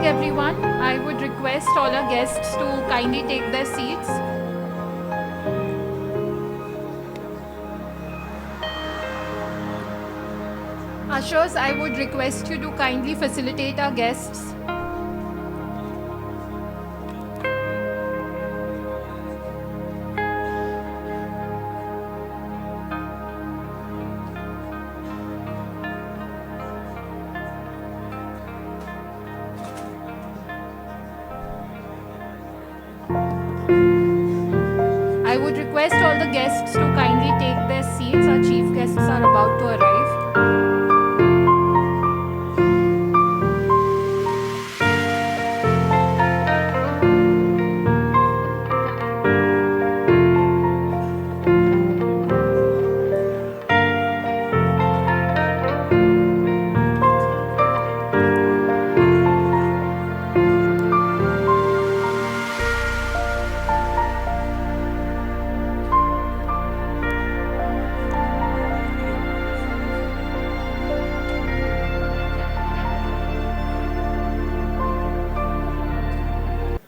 Everyone, I would request all our guests to kindly take their seats. Ushers, I would request you to kindly facilitate our guests. I would request all the guests to kindly take their seats. Our chief guests are about to arrive.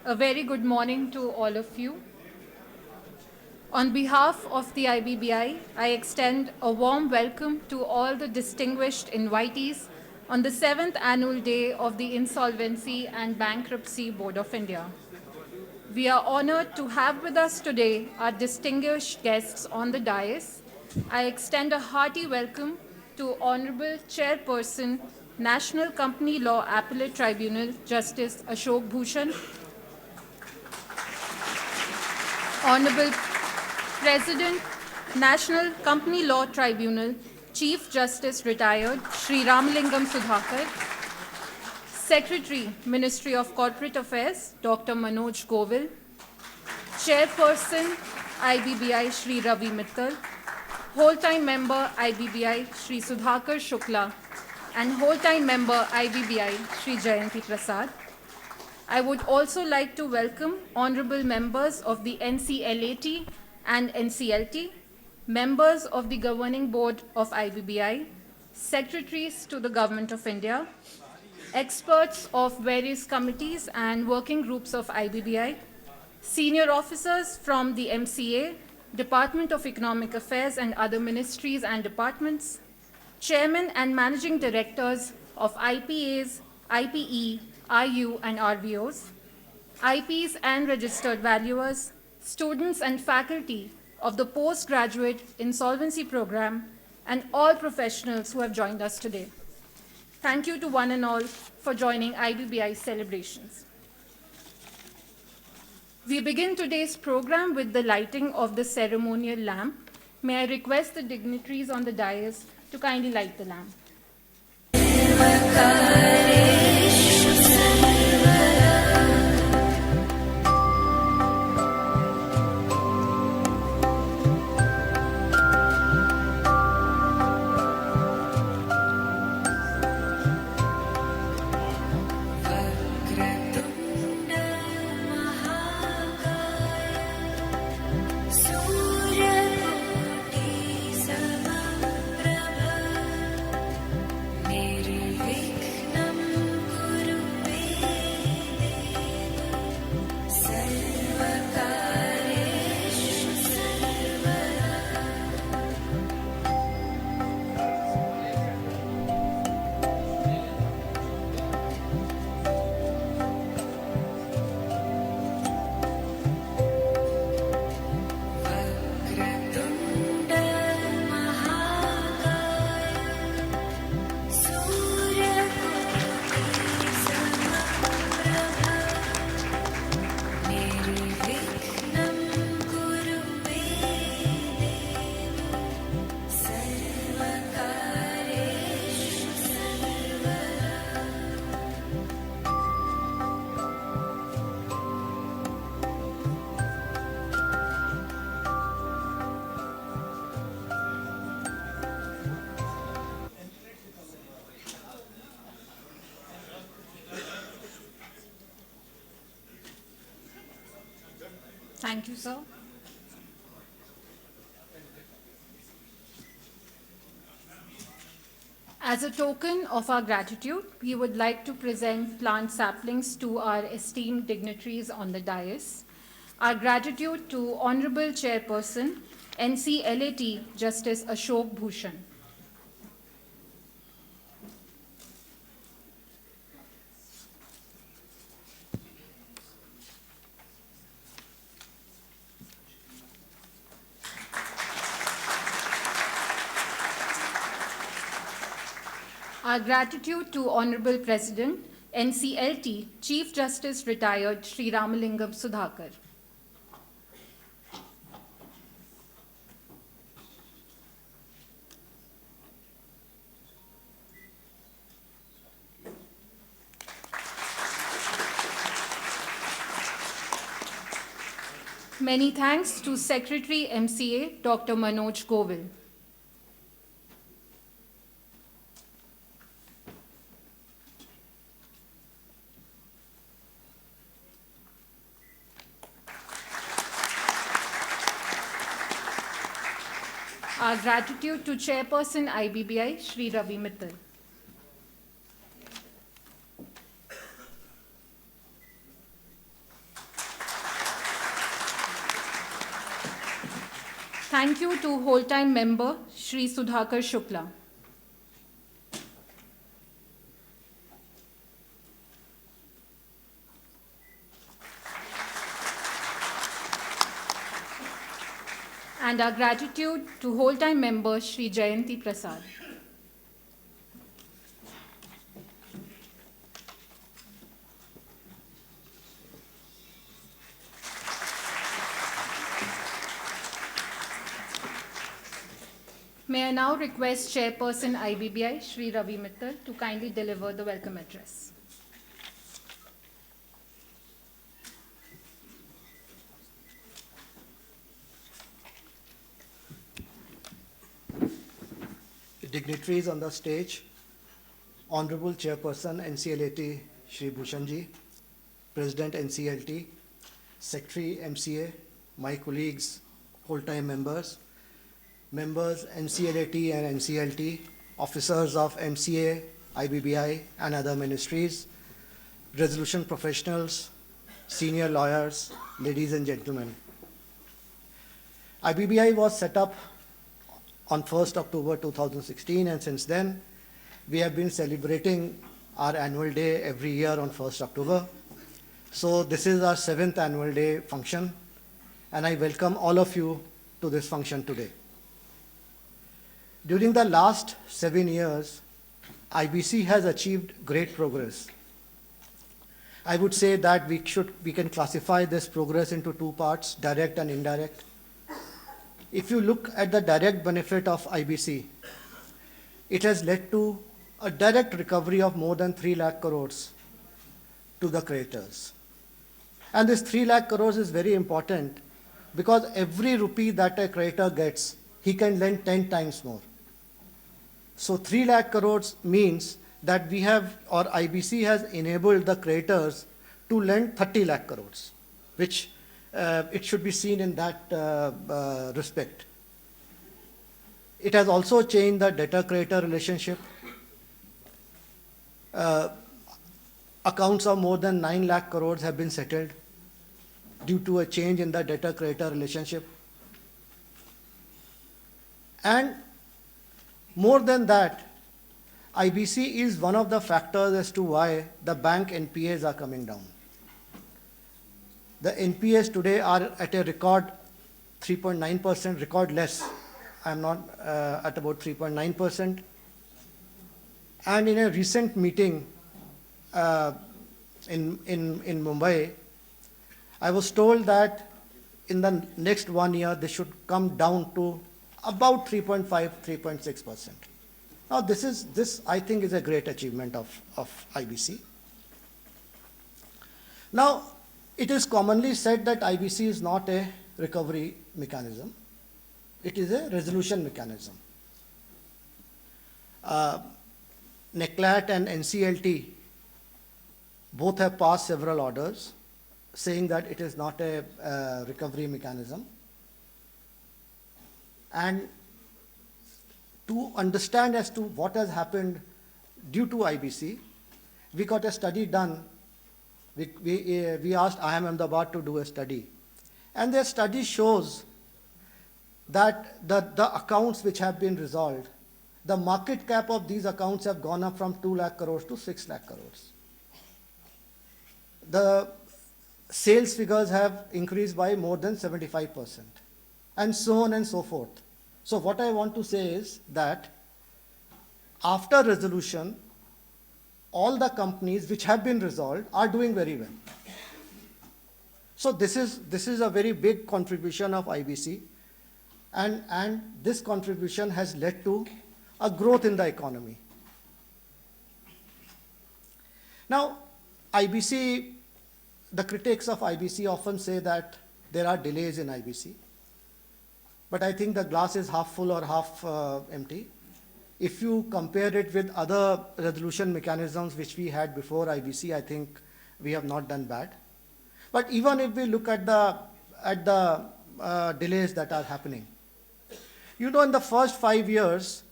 A very good morning to all of you. On behalf of the IBBI, I extend a warm welcome to all the distinguished invitees on the 7th annual day of the Insolvency and Bankruptcy Board of India. We are honored to have with us today our distinguished guests on the dais. I extend a hearty welcome to Honorable Chairperson, National Company Law Appellate Tribunal, Justice Ashok Bhushan, Honorable President, National Company Law Tribunal, Chief Justice Retired, Shri Sudhakar, Secretary, Ministry of Corporate Affairs, Dr. Manoj Govil, Chairperson, IBBI, Shri Ravi Mittal, Whole-Time Member, IBBI, Shri Sudhakar Shukla, and Whole-Time Member, IBBI, Shri Jayanti Prasad. I would also like to welcome honorable members of the NCLAT and NCLT, members of the Governing Board of IBBI, secretaries to the Government of India, experts of various committees and working groups of IBBI, senior officers from the MCA, Department of Economic Affairs and other ministries and departments, chairmen and managing directors of IPAs, IPE, IU and RBOs, IPs and registered valuers, students and faculty of the postgraduate insolvency program, and all professionals who have joined us today. Thank you to one and all for joining IBBI celebrations. We begin today's program with the lighting of the ceremonial lamp. May I request the dignitaries on the dais to kindly light the lamp. Thank you, sir. As a token of our gratitude, we would like to present plant saplings to our esteemed dignitaries on the dais. Our gratitude to Honorable Chairperson, NCLAT Justice Ashok Bhushan. Our gratitude to Honorable President, NCLT Chief Justice Retired Shri Sudhakar. Many thanks to Secretary MCA Dr. Manoj Govil. Our gratitude to Chairperson IBBI, Shri Ravi Mittal. Thank you to whole-time member, Shri Sudhakar Shukla. And our gratitude to whole-time member Shri Jayanti Prasad. May I now request Chairperson IBBI Shri Ravi Mittal to kindly deliver the welcome address. Dignitaries on the stage, Honorable Chairperson NCLAT Shri Bhushan ji, President NCLT, Secretary MCA, my colleagues, whole-time members, members NCLAT and NCLT, officers of MCA, IBBI and other ministries, resolution professionals, senior lawyers, ladies and gentlemen. IBBI was set up on 1st October 2016, and since then we have been celebrating our annual day every year on 1st October. So this is our 7th annual day function, and I welcome all of you to this function today. During the last 7 years, IBC has achieved great progress. I would say that we can classify this progress into two parts, direct and indirect. If you look at the direct benefit of IBC, it has led to a direct recovery of more than 3 lakh crores to the creditors. And this 3 lakh crores is very important because every rupee that a creditor gets, he can lend 10 times more. So 3 lakh crores means that we have, or IBC has enabled the creditors to lend 30 lakh crores, which it should be seen in that respect. It has also changed the debtor-creditor relationship. Accounts of more than 9 lakh crores have been settled due to a change in the debtor-creditor relationship. And more than that, IBC is one of the factors as to why the bank NPAs are coming down. The NPAs today are at a record 3.9%, record less. I'm not at about 3.9%. And in a recent meeting in Mumbai, I was told that in the next 1 year, they should come down to about 3.5, 3.6%. Now, this I think is a great achievement of IBC. Now, it is commonly said that IBC is not a recovery mechanism. It is a resolution mechanism. NECLAT and NCLT both have passed several orders saying that it is not a recovery mechanism. And to understand as to what has happened due to IBC, we got a study done. We asked IIM Ahmedabad to do a study. And their study shows that the accounts which have been resolved, the market cap of these accounts have gone up from 2 lakh crores to 6 lakh crores. The sales figures have increased by more than 75%, and so on and so forth. So what I want to say is that after resolution, all the companies which have been resolved are doing very well. So this is a very big contribution of IBC, and this contribution has led to a growth in the economy. Now, IBC, the critics of IBC often say that there are delays in IBC, but I think the glass is half full or half empty. If you compare it with other resolution mechanisms which we had before IBC, I think we have not done bad. But even if we look at the delays that are happening, you know, in the first 5 years,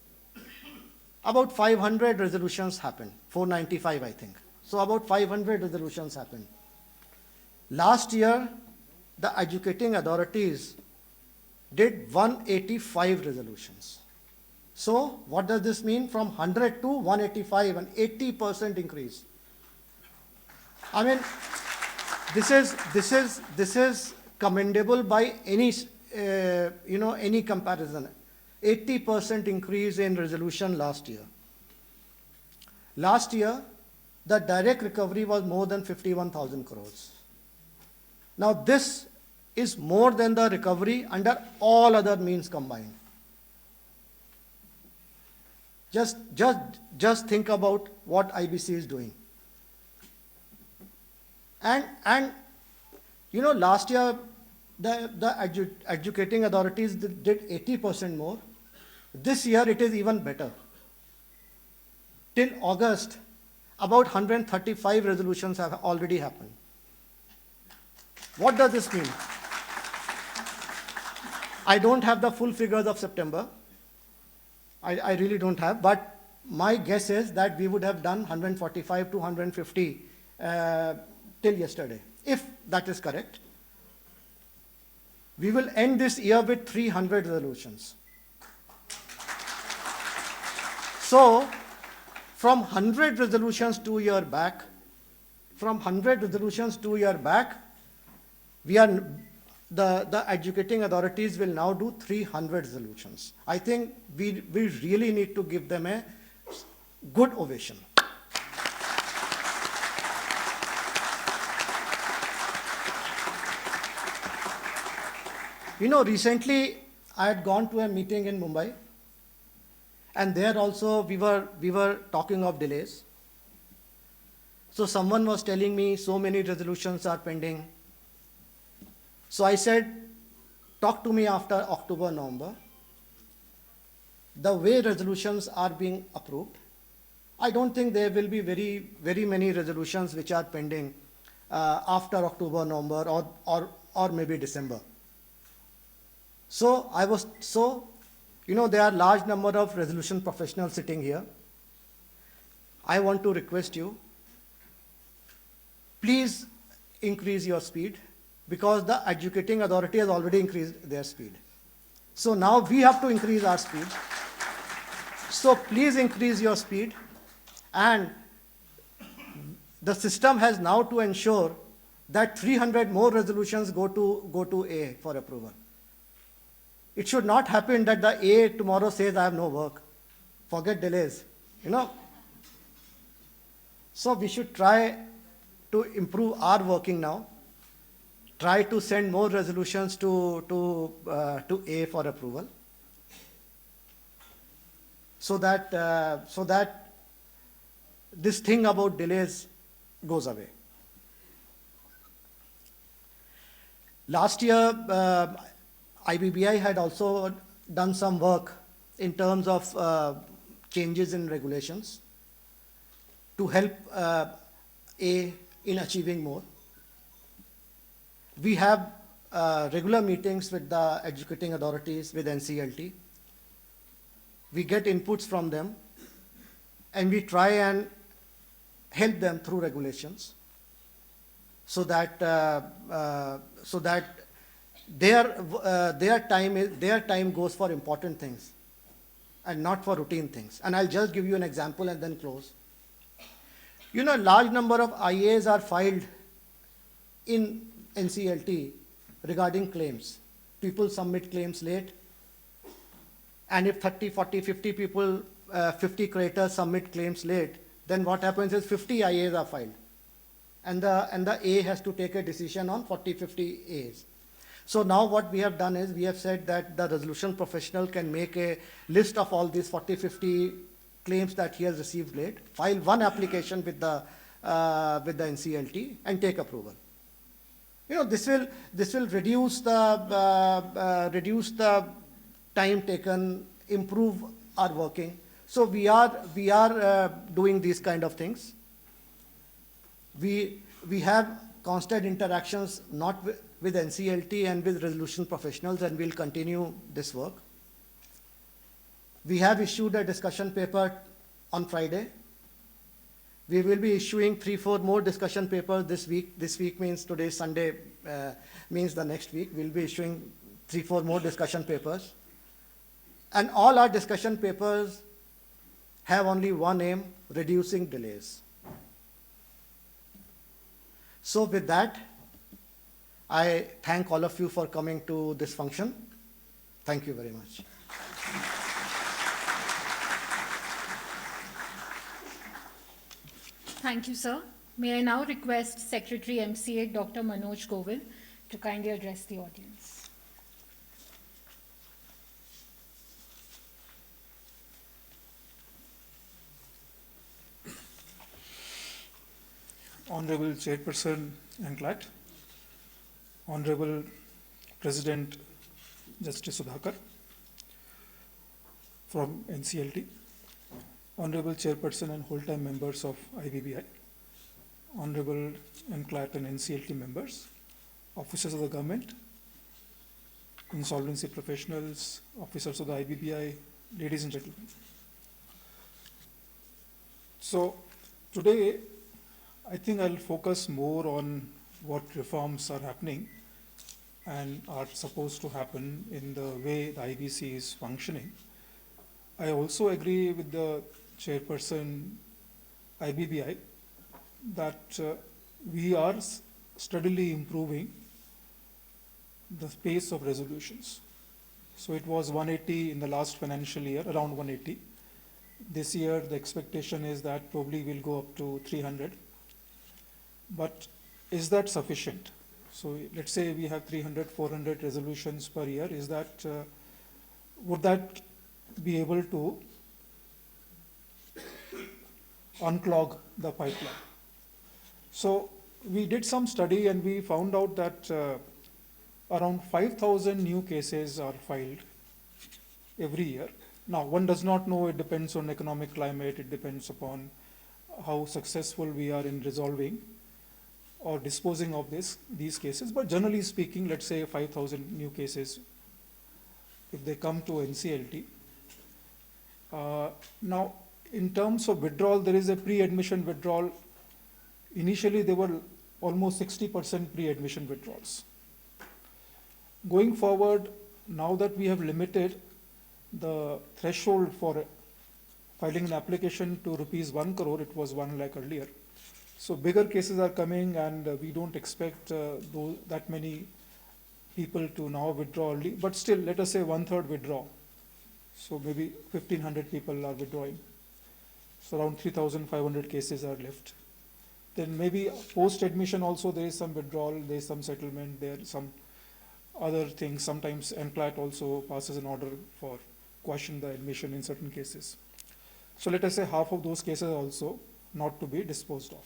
about 500 resolutions happened, 495 I think. So about 500 resolutions happened. Last year, the educating authorities did 185 resolutions. So what does this mean? From 100 to 185, an 80% increase. I mean, this is commendable by any any comparison. 80% increase in resolution last year. Last year, the direct recovery was more than 51,000 crores. Now this is more than the recovery under all other means combined. Just think about what IBC is doing. And you know, last year the educating authorities did 80% more. This year it is even better. Till August, about 135 resolutions have already happened. What does this mean? I don't have the full figures of September. I really don't have, but my guess is that we would have done 145 to 150 till yesterday, if that is correct. We will end this year with 300 resolutions. So, from 100 resolutions 2 years back, we are the educating authorities will now do 300 resolutions. I think we really need to give them a good ovation. You know, recently I had gone to a meeting in Mumbai, and there also we were talking of delays. So someone was telling me so many resolutions are pending. So I said, talk to me after October, November. The way resolutions are being approved, I don't think there will be very many resolutions which are pending after October, November, or maybe December. So you know, there are large number of resolution professionals sitting here. I want to request you, please increase your speed, because the educating authority has already increased their speed. So now we have to increase our speed. So please increase your speed, and the system has now to ensure that 300 more resolutions go to A for approval. It should not happen that the A tomorrow says I have no work. Forget delays, you know. So we should try to improve our working now. Try to send more resolutions to A for approval, so that this thing about delays goes away. Last year, IBBI had also done some work in terms of changes in regulations to help A in achieving more. We have regular meetings with the educating authorities, with NCLT, we get inputs from them, and we try and help them through regulations so that their time goes for important things and not for routine things. And I'll just give you an example and then close. You know, a large number of IAs are filed in NCLT regarding claims. People submit claims late, and if 30, 40, 50 people, 50 creditors submit claims late, then what happens is 50 IAs are filed, and the A has to take a decision on 40, 50 As. So now what we have done is we have said that the resolution professional can make a list of all these 40, 50 claims that he has received late, file one application with the NCLT and take approval. You know, this will reduce the time taken, improve our working. So we are doing these kind of things. We have constant interactions not with NCLT and with resolution professionals, and we'll continue this work. We have issued a discussion paper on Friday. We will be issuing 3-4 more discussion papers this week. This week means today, Sunday, means the next week. We'll be issuing 3-4 more discussion papers. And all our discussion papers have only one aim: reducing delays. So with that, I thank all of you for coming to this function. Thank you very much. Thank you, sir. May I now request Secretary MCA Dr. Manoj Govil to kindly address the audience. Honorable Chairperson Appellate, Honorable President Justice Sudhakar from NCLT, Honorable Chairperson and whole-time members of IBBI, Honorable Appellate and NCLT members, officers of the government, insolvency professionals, officers of the IBBI, ladies and gentlemen. So today, I think I'll focus more on what reforms are happening and are supposed to happen in the way the IBC is functioning. I also agree with the Chairperson IBBI that we are steadily improving the pace of resolutions. So it was 180 in the last financial year, around 180. This year the expectation is that probably we'll go up to 300. But is that sufficient? So let's say we have 300, 400 resolutions per year. Is that, would that be able to unclog the pipeline? So we did some study and we found out that around 5,000 new cases are filed every year. Now, one does not know, it depends on economic climate, it depends upon how successful we are in resolving or disposing of these cases. But generally speaking, let's say 5,000 new cases, if they come to NCLT. Now, in terms of withdrawal, there is a pre-admission withdrawal. Initially, there were almost 60% pre-admission withdrawals. Going forward, now that we have limited the threshold for filing an application to ₹1 crore, it was 1 lakh earlier. So bigger cases are coming, and we don't expect that many people to now withdraw early. But still, let us say 1/3 withdraw. So maybe 1,500 people are withdrawing. So around 3,500 cases are left. Then maybe post-admission also there is some withdrawal, there is some settlement, there is some other things. Sometimes Appellate also passes an order for question the admission in certain cases. So let us say half of those cases also not to be disposed of.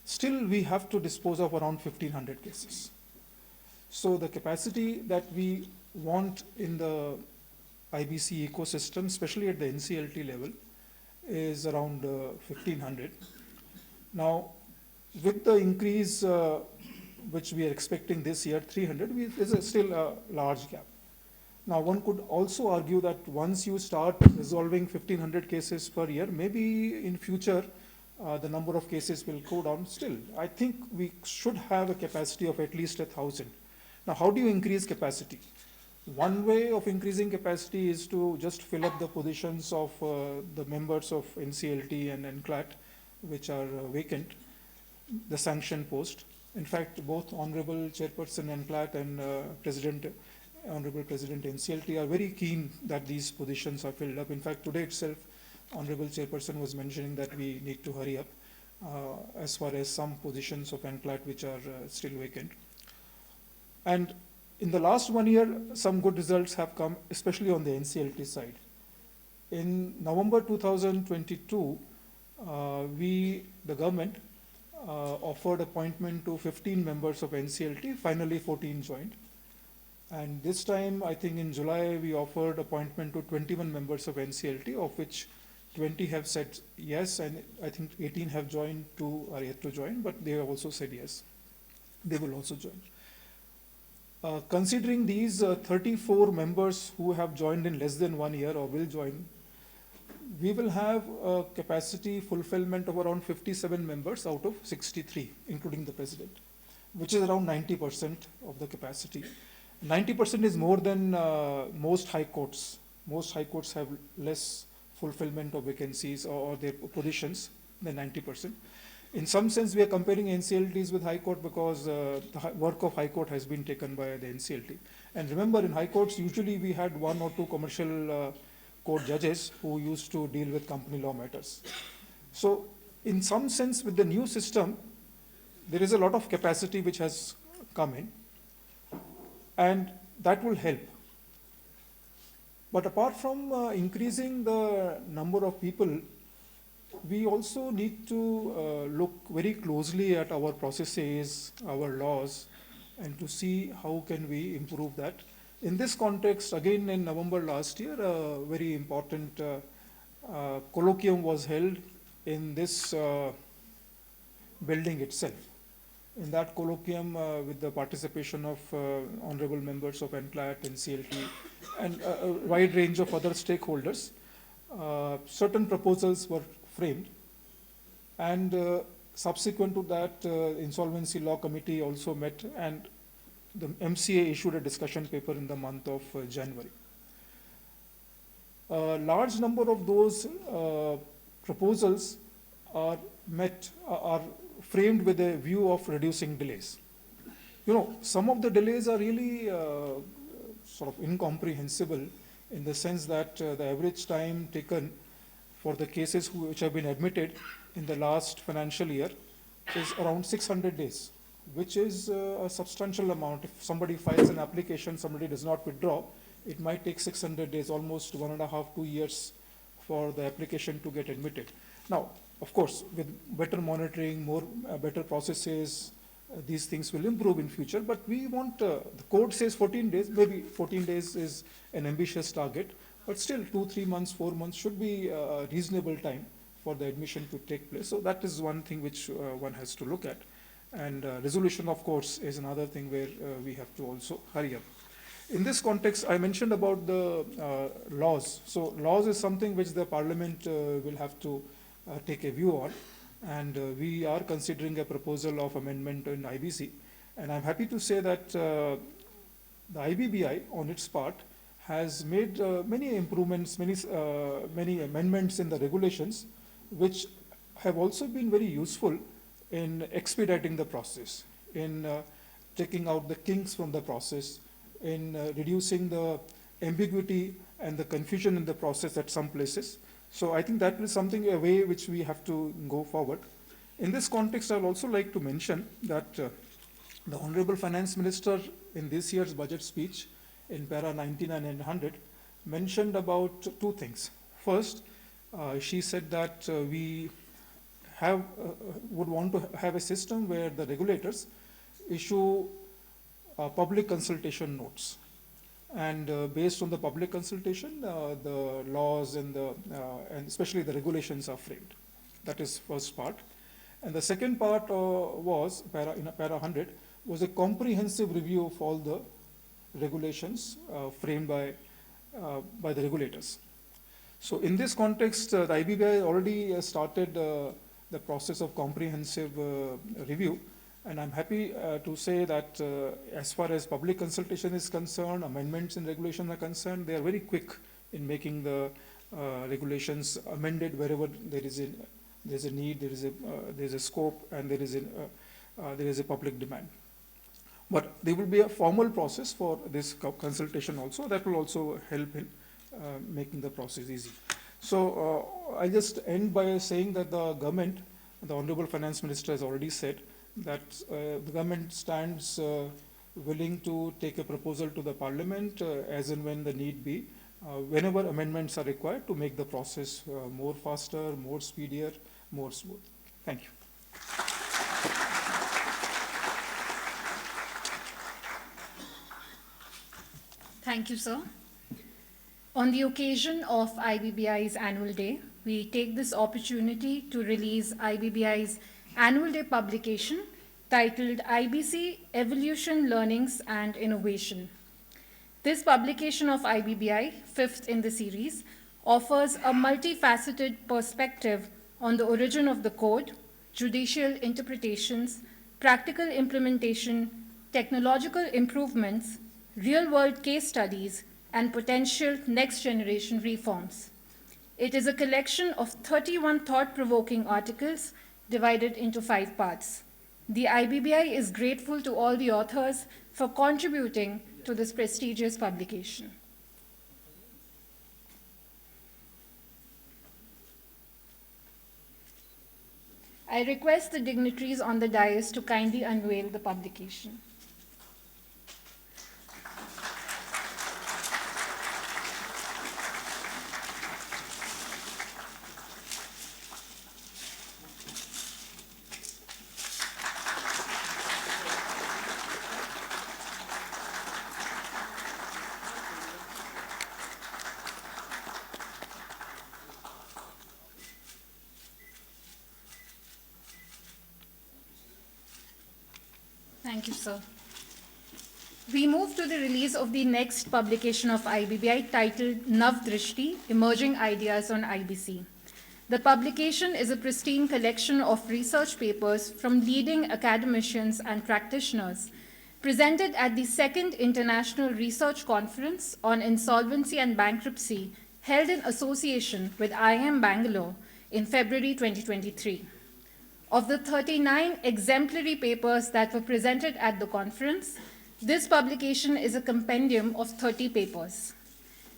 Still, we have to dispose of around 1,500 cases. So the capacity that we want in the IBC ecosystem, especially at the NCLT level, is around 1,500. Now, with the increase which we are expecting this year, 300, there's still a large gap. Now, one could also argue that once you start resolving 1,500 cases per year, maybe in future the number of cases will go down still. I think we should have a capacity of at least 1,000. Now, how do you increase capacity? One way of increasing capacity is to just fill up the positions of the members of NCLT and NCLAT, which are vacant, the sanction post. In fact, both Honorable Chairperson NCLAT and Honorable President NCLT are very keen that these positions are filled up. In fact, today itself, Honorable Chairperson was mentioning that we need to hurry up as far as some positions of NCLAT which are still vacant. And in the last 1 year, some good results have come, especially on the NCLT side. In November 2022, the government offered appointment to 15 members of NCLT. Finally, 14 joined. And this time, I think in July, we offered appointment to 21 members of NCLT, of which 20 have said yes, and I think 18 have joined, 2 are yet to join, but they have also said yes. They will also join. Considering these 34 members who have joined in less than 1 year or will join, we will have a capacity fulfillment of around 57 members out of 63, including the president, which is around 90% of the capacity. 90% is more than most high courts. Most high courts have less fulfillment of vacancies or their positions than 90%. In some sense, we are comparing NCLTs with High Court because the work of High Court has been taken by the NCLT. And remember, in High Courts, usually we had 1 or 2 commercial court judges who used to deal with company law matters. So, in some sense, with the new system, there is a lot of capacity which has come in, and that will help. But apart from increasing the number of people, we also need to look very closely at our processes, our laws, and to see how can we improve that. In this context, again in November last year, a very important colloquium was held in this building itself. In that colloquium, with the participation of honorable members of NCLAT, NCLT, and a wide range of other stakeholders, certain proposals were framed, and subsequent to that, Insolvency Law Committee also met, and the MCA issued a discussion paper in the month of January. A large number of those proposals are framed with a view of reducing delays. You know, some of the delays are really sort of incomprehensible in the sense that the average time taken for the cases which have been admitted in the last financial year is around 600 days, which is a substantial amount. If somebody files an application, somebody does not withdraw, it might take 600 days, almost 1.5 to 2 years for the application to get admitted. Now, of course, with better monitoring, better processes, these things will improve in future, but we want, the code says 14 days, maybe 14 days is an ambitious target, but still 2, 3 months, 4 months should be a reasonable time for the admission to take place. So that is one thing which one has to look at. And resolution, of course, is another thing where we have to also hurry up. In this context, I mentioned about the laws. So laws is something which the Parliament will have to take a view on. And we are considering a proposal of amendment in IBC. And I'm happy to say that the IBBI, on its part, has made many improvements, many amendments in the regulations, which have also been very useful in expediting the process, in taking out the kinks from the process, in reducing the ambiguity and the confusion in the process at some places. So I think that is something, a way which we have to go forward. In this context, I would also like to mention that the Honorable Finance Minister in this year's budget speech in para 99 and 100 mentioned about 2 things. First, she said that we would want to have a system where the regulators issue public consultation notes. And based on the public consultation, the laws and especially the regulations are framed. That is first part. And the second part was, in para 100, was a comprehensive review of all the regulations framed by the regulators. So in this context, the IBBI already started the process of comprehensive review, and I'm happy to say that as far as public consultation is concerned, amendments in regulation are concerned, they are very quick in making the regulations amended wherever there is a need, there is a scope, and there is a public demand. But there will be a formal process for this consultation also that will also help in making the process easy. So I'll just end by saying that the government, the Honorable Finance Minister has already said that the government stands willing to take a proposal to the Parliament as and when the need be, whenever amendments are required to make the process more faster, more speedier, more smooth. Thank you. Thank you, sir. On the occasion of IBBI's annual day, we take this opportunity to release IBBI's annual day publication titled IBC Evolution, Learnings and Innovation. This publication of IBBI, fifth in the series, offers a multifaceted perspective on the origin of the code, judicial interpretations, practical implementation, technological improvements, real-world case studies, and potential next-generation reforms. It is a collection of 31 thought-provoking articles divided into 5 parts. The IBBI is grateful to all the authors for contributing to this prestigious publication. I request the dignitaries on the dais to kindly unveil the publication. Thank you, sir. We move to the release of the next publication of IBBI titled Nav Drishti, Emerging Ideas on IBC. The publication is a pristine collection of research papers from leading academicians and practitioners presented at the second International Research Conference on Insolvency and Bankruptcy held in association with IIM Bangalore in February 2023. Of the 39 exemplary papers that were presented at the conference, this publication is a compendium of 30 papers.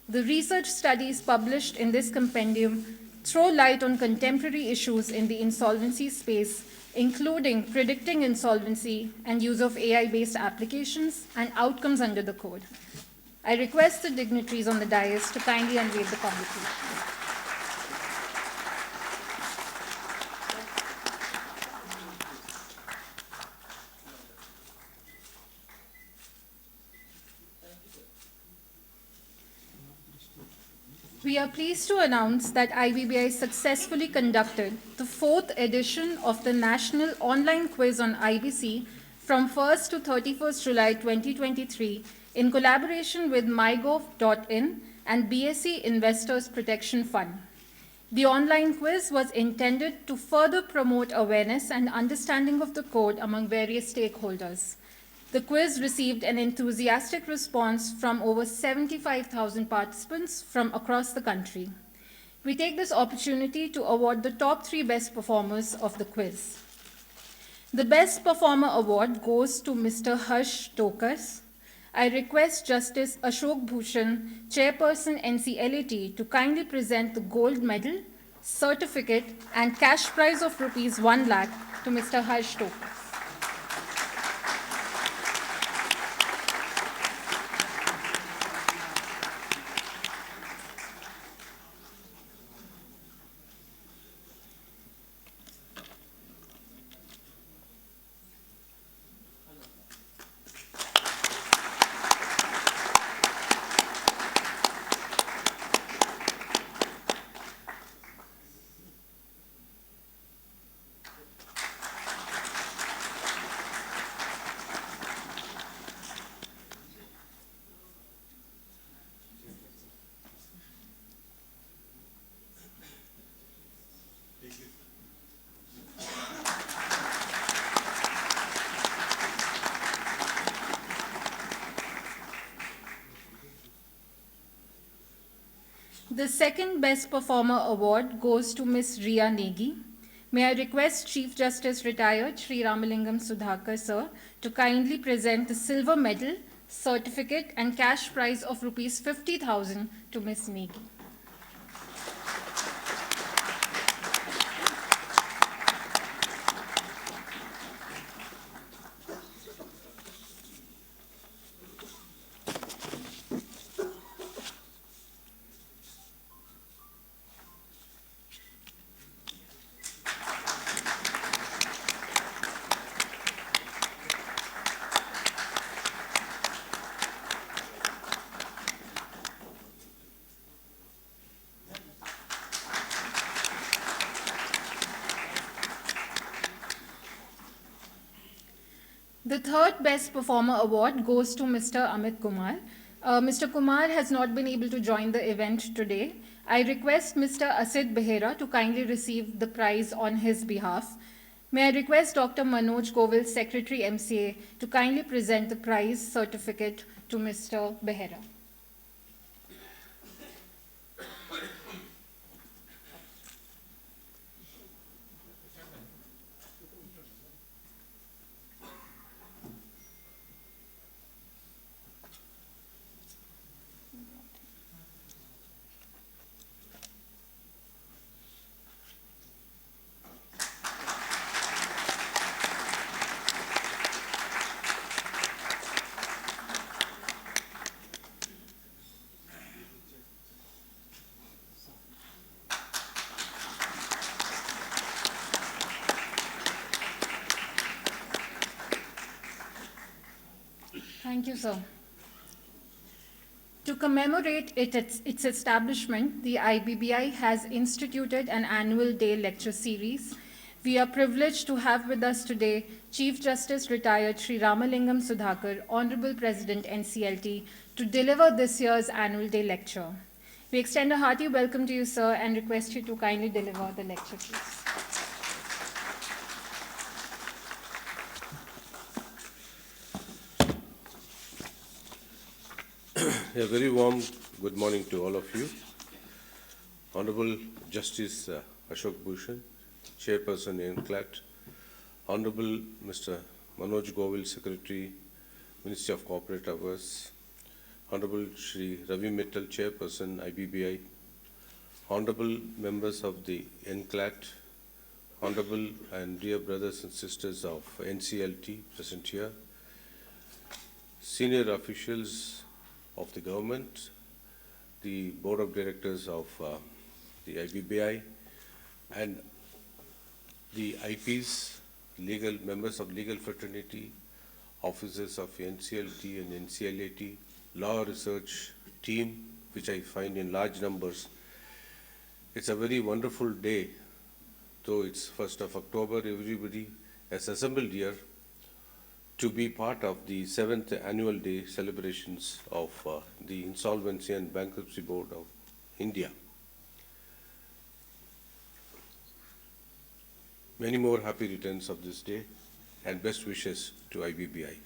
The research studies published in this compendium throw light on contemporary issues in the insolvency space, including predicting insolvency and use of AI-based applications and outcomes under the code. I request the dignitaries on the dais to kindly unveil the publication. We are pleased to announce that IBBI successfully conducted the 4th edition of the National Online Quiz on IBC from 1st to 31st July 2023 in collaboration with mygov.in and BSE Investors Protection Fund. The online quiz was intended to further promote awareness and understanding of the code among various stakeholders. The quiz received an enthusiastic response from over 75,000 participants from across the country. We take this opportunity to award the top 3 best performers of the quiz. The Best Performer Award goes to Mr. Harsh Tokas. I request Justice Ashok Bhushan, Chairperson NCLAT, to kindly present the gold medal, certificate, and cash prize of Rs 1 lakh to Mr. Harsh Tokas. The second Best Performer Award goes to Ms. Riya Negi. May I request Chief Justice Retired Shri Ramalingam Sudhakar sir to kindly present the silver medal, certificate and cash prize of rupees 50,000 to Ms. Negi. The third Best Performer Award goes to Mr. Amit Kumar. Mr. Kumar has not been able to join the event today. I request Mr. Asid Behera to kindly receive the prize on his behalf. May I request Dr. Manoj Govil, Secretary MCA, to kindly present the prize certificate to Mr. Behera. Thank you, sir. To commemorate its establishment, the IBBI has instituted an annual day lecture series. We are privileged to have with us today Chief Justice Retired Shri Ramalingam Sudhakar, Honorable President NCLT, to deliver this year's annual day lecture. We extend a hearty welcome to you, sir, and request you to kindly deliver the lecture, please. A very warm good morning to all of you. Honorable Justice Ashok Bhushan, Chairperson INCLAT, Honorable Mr. Manoj Govil, Secretary, Ministry of Corporate Affairs, Honorable Shri Ravi Mittal, Chairperson IBBI, Honorable members of the INCLAT, Honorable and dear brothers and sisters of NCLT present here, senior officials of the government, the board of directors of the IBBI, and the IPs, legal members of legal fraternity, officers of NCLT and NCLAT, law research team, which I find in large numbers. It's a very wonderful day, though it's 1st of October, everybody has assembled here to be part of the 7th annual day celebrations of the Insolvency and Bankruptcy Board of India. Many more happy returns of this day and best wishes to IBBI.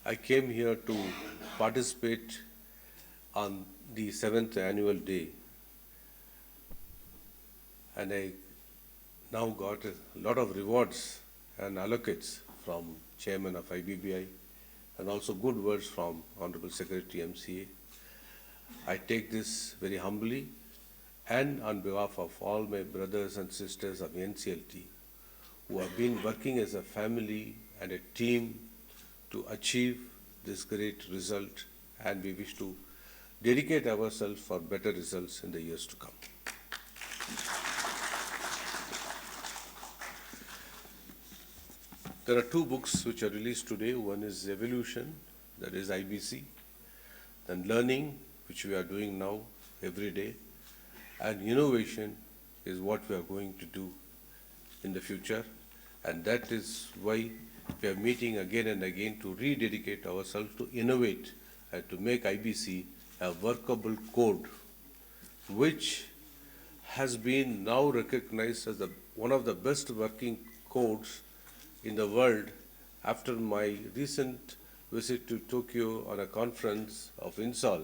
I came here to participate on the 7th annual day, and I now got a lot of rewards and allocates from Chairman of IBBI and also good words from Honorable Secretary MCA. I take this very humbly and on behalf of all my brothers and sisters of NCLT who have been working as a family and a team to achieve this great result, and we wish to dedicate ourselves for better results in the years to come. There are two books which are released today. One is Evolution, that is IBC, then Learning, which we are doing now every day, and Innovation is what we are going to do in the future, and that is why we are meeting again and again to rededicate ourselves to innovate and to make IBC a workable code, which has been now recognized as one of the best working codes in the world after my recent visit to Tokyo on a conference of Insol,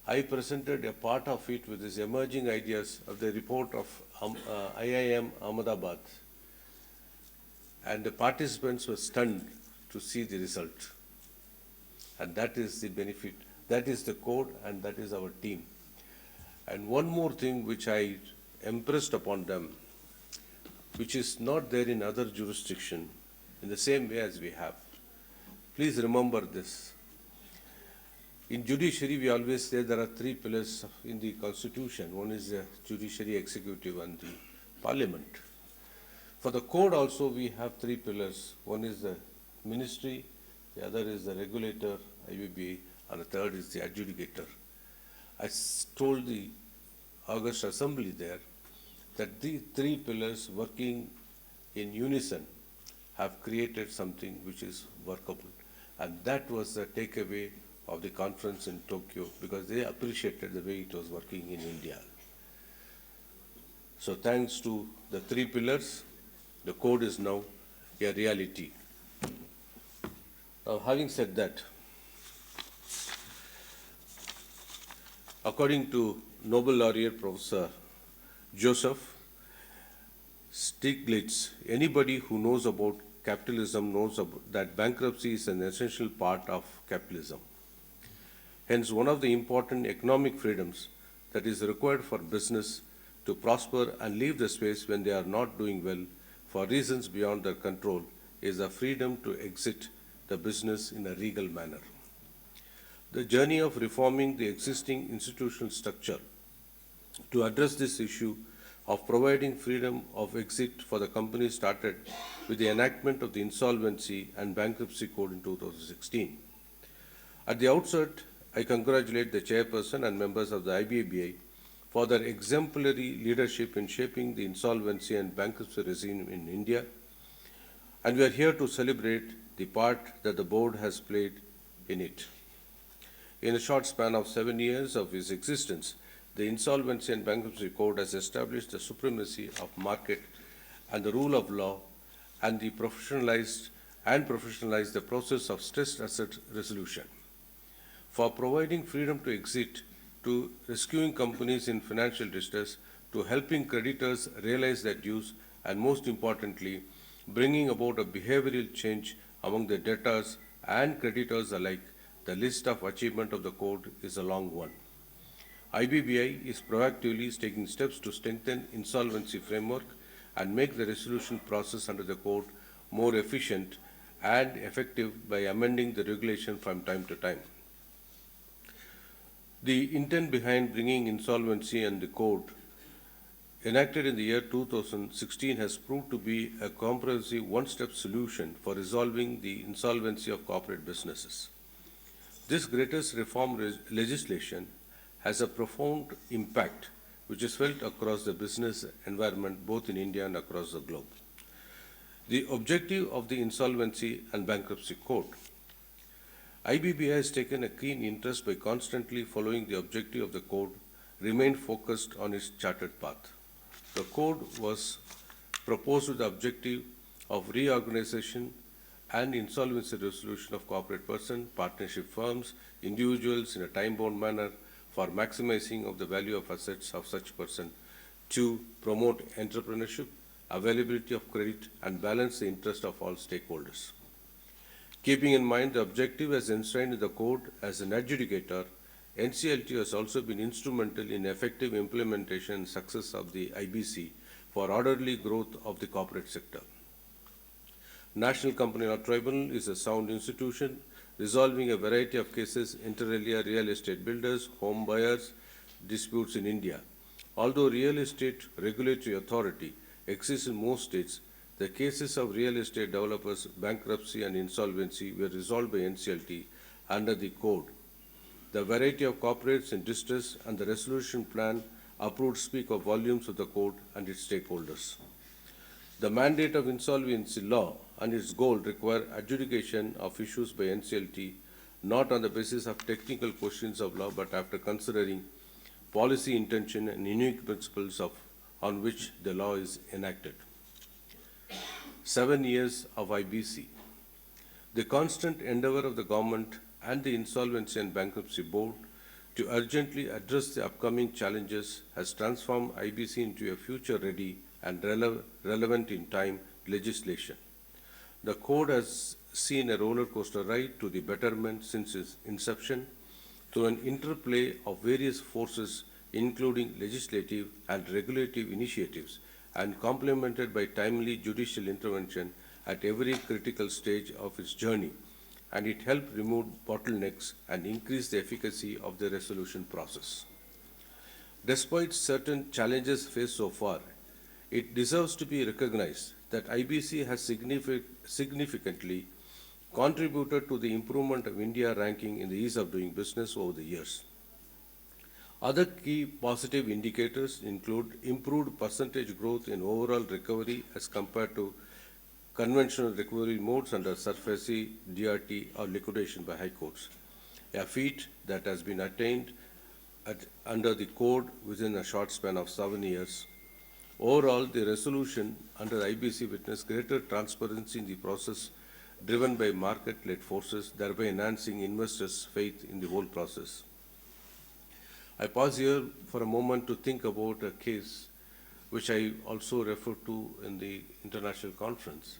I presented a part of it with his emerging ideas of the report of IIM Ahmedabad, and the participants were stunned to see the result. And that is the benefit, that is the code, and that is our team. And one more thing which I impressed upon them, which is not there in other jurisdiction in the same way as we have. Please remember this. In judiciary, we always say there are three pillars in the constitution. One is the judiciary, executive, and the parliament. For the code also, we have three pillars. One is the ministry, the other is the regulator, IBBI, and the third is the adjudicator. I told the August Assembly there that the three pillars working in unison have created something which is workable. And that was the takeaway of the conference in Tokyo, because they appreciated the way it was working in India. So thanks to the three pillars, the code is now a reality. Now, having said that, according to Nobel laureate Professor Joseph Stiglitz, anybody who knows about capitalism knows that bankruptcy is an essential part of capitalism. Hence, one of the important economic freedoms that is required for business to prosper and leave the space when they are not doing well for reasons beyond their control is the freedom to exit the business in a legal manner. The journey of reforming the existing institutional structure to address this issue of providing freedom of exit for the company started with the enactment of the Insolvency and Bankruptcy Code in 2016. At the outset, I congratulate the Chairperson and members of the IBBI for their exemplary leadership in shaping the insolvency and bankruptcy regime in India, and we are here to celebrate the part that the board has played in it. In a short span of 7 years of its existence, the Insolvency and Bankruptcy Code has established the supremacy of market and the rule of law, and professionalized the process of stressed asset resolution. For providing freedom to exit, to rescuing companies in financial distress, to helping creditors realize their dues, and most importantly, bringing about a behavioral change among the debtors and creditors alike, the list of achievement of the code is a long one. IBBI is proactively taking steps to strengthen insolvency framework and make the resolution process under the code more efficient and effective by amending the regulation from time to time. The intent behind bringing insolvency and the code enacted in the year 2016 has proved to be a comprehensive one-step solution for resolving the insolvency of corporate businesses. This greatest reform legislation has a profound impact which is felt across the business environment both in India and across the globe. The objective of the Insolvency and Bankruptcy Code. IBBI has taken a keen interest by constantly following the objective of the code, remained focused on its charted path. The code was proposed with the objective of reorganization and insolvency resolution of corporate person, partnership firms, individuals in a time-bound manner for maximizing of the value of assets of such person, to promote entrepreneurship, availability of credit, and balance the interest of all stakeholders. Keeping in mind the objective as enshrined in the code as an adjudicator, NCLT has also been instrumental in effective implementation and success of the IBC for orderly growth of the corporate sector. National Company Law Tribunal is a sound institution resolving a variety of cases inter alia real estate builders, home buyers, disputes in India. Although real estate regulatory authority exists in most states, the cases of real estate developers, bankruptcy and insolvency were resolved by NCLT under the code. The variety of corporates in distress and the resolution plan approved speak of volumes of the code and its stakeholders. The mandate of insolvency law and its goal require adjudication of issues by NCLT not on the basis of technical questions of law but after considering policy intention and unique principles on which the law is enacted. 7 years of IBC. The constant endeavor of the government and the Insolvency and Bankruptcy Board to urgently address the upcoming challenges has transformed IBC into a future-ready and relevant in time legislation. The code has seen a roller coaster ride to the betterment since its inception through an interplay of various forces, including legislative and regulative initiatives, and complemented by timely judicial intervention at every critical stage of its journey, and it helped remove bottlenecks and increase the efficacy of the resolution process. Despite certain challenges faced so far, it deserves to be recognized that IBC has significantly contributed to the improvement of India ranking in the ease of doing business over the years. Other key positive indicators include improved percentage growth in overall recovery as compared to conventional recovery modes under SARFAESI, DRT, or liquidation by high courts, a feat that has been attained under the code within a short span of 7 years. Overall, the resolution under IBC witnessed greater transparency in the process driven by market-led forces, thereby enhancing investors' faith in the whole process. I pause here for a moment to think about a case which I also referred to in the international conference.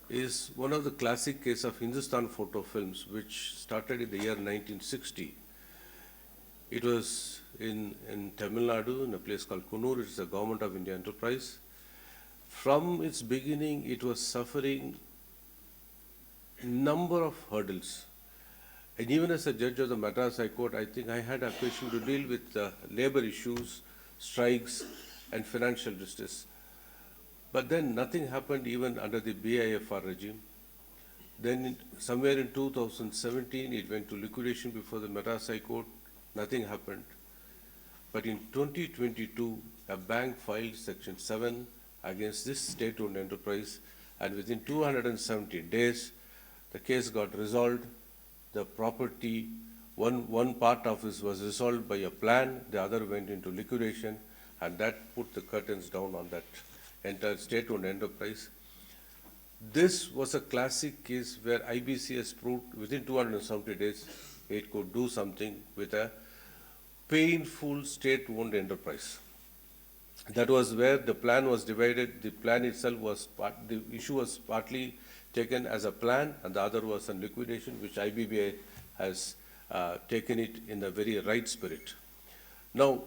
Is one of the classic cases of Hindustan Photo Films, which started in the year 1960. It was in Tamil Nadu, in a place called Kunur. It's a Government of India enterprise. From its beginning, it was suffering a number of hurdles. And even as a judge of the Madras High Court, I think I had occasion to deal with labor issues, strikes, and financial distress. But then nothing happened even under the BIFR regime. Then somewhere in 2017, it went to liquidation before the Madras High Court. Nothing happened. But in 2022, a bank filed Section 7 against this state-owned enterprise, and within 270 days, the case got resolved. The property, one part of it was resolved by a plan, the other went into liquidation, and that put the curtains down on that entire state-owned enterprise. This was a classic case where IBC has proved within 270 days it could do something with a painful state-owned enterprise. That was where the plan was divided. The plan itself was the issue was partly taken as a plan, and the other was on liquidation, which IBBI has taken it in a very right spirit. Now,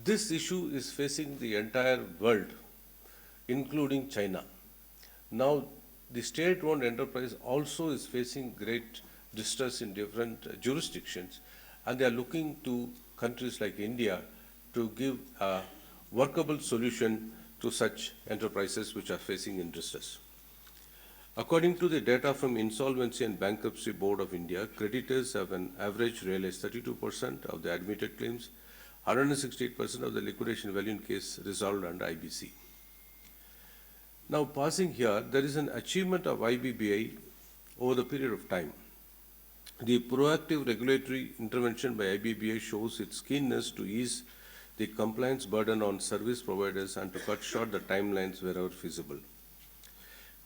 this issue is facing the entire world, including China. Now, the state-owned enterprise also is facing great distress in different jurisdictions, and they are looking to countries like India to give a workable solution to such enterprises which are facing in distress. According to the data from Insolvency and Bankruptcy Board of India, creditors have an average realized 32% of the admitted claims, 168% of the liquidation value in case resolved under IBC. Now, passing here, there is an achievement of IBBI over the period of time. The proactive regulatory intervention by IBBI shows its keenness to ease the compliance burden on service providers and to cut short the timelines wherever feasible.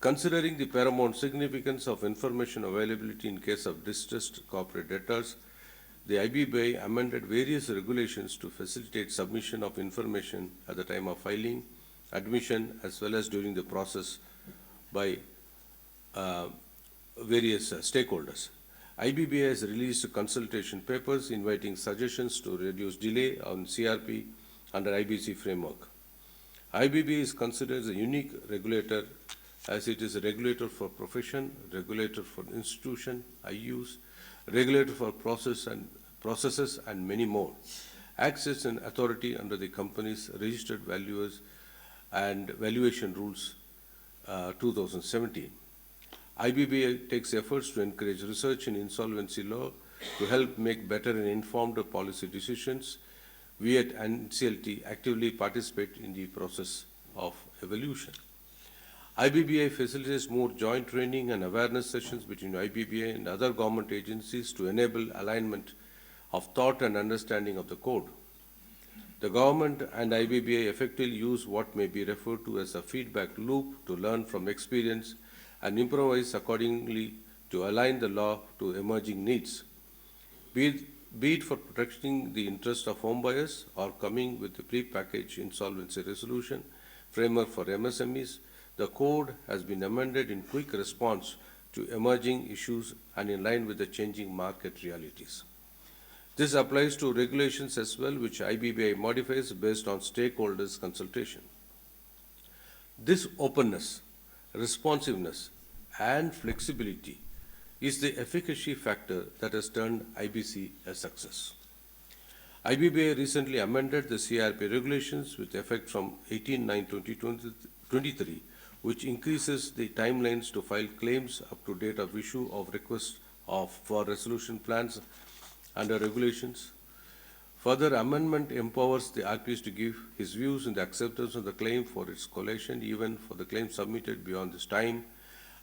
Considering the paramount significance of information availability in case of distressed corporate debtors, the IBBI amended various regulations to facilitate submission of information at the time of filing, admission, as well as during the process by various stakeholders. IBBI has released consultation papers inviting suggestions to reduce delay on CRP under IBC framework. IBBI is considered as a unique regulator as it is a regulator for profession, regulator for institution, IUs, regulator for processes, and many more. Acts as an authority under the company's registered valuers and valuation rules 2017. IBBI takes efforts to encourage research in insolvency law to help make better and informed policy decisions. We at NCLT actively participate in the process of evolution. IBBI facilitates more joint training and awareness sessions between IBBI and other government agencies to enable alignment of thought and understanding of the code. The government and IBBI effectively use what may be referred to as a feedback loop to learn from experience and improvise accordingly to align the law to emerging needs. Be it for protecting the interest of home buyers or coming with the pre-packaged insolvency resolution framework for MSMEs, the code has been amended in quick response to emerging issues and in line with the changing market realities. This applies to regulations as well, which IBBI modifies based on stakeholders' consultation. This openness, responsiveness, and flexibility is the efficacy factor that has turned IBC a success. IBBI recently amended the CRP regulations with effect from 18/9/2023, which increases the timelines to file claims up to date of issue of request for resolution plans under regulations. Further amendment empowers the RPs to give his views in the acceptance of the claim for its collation, even for the claim submitted beyond this time,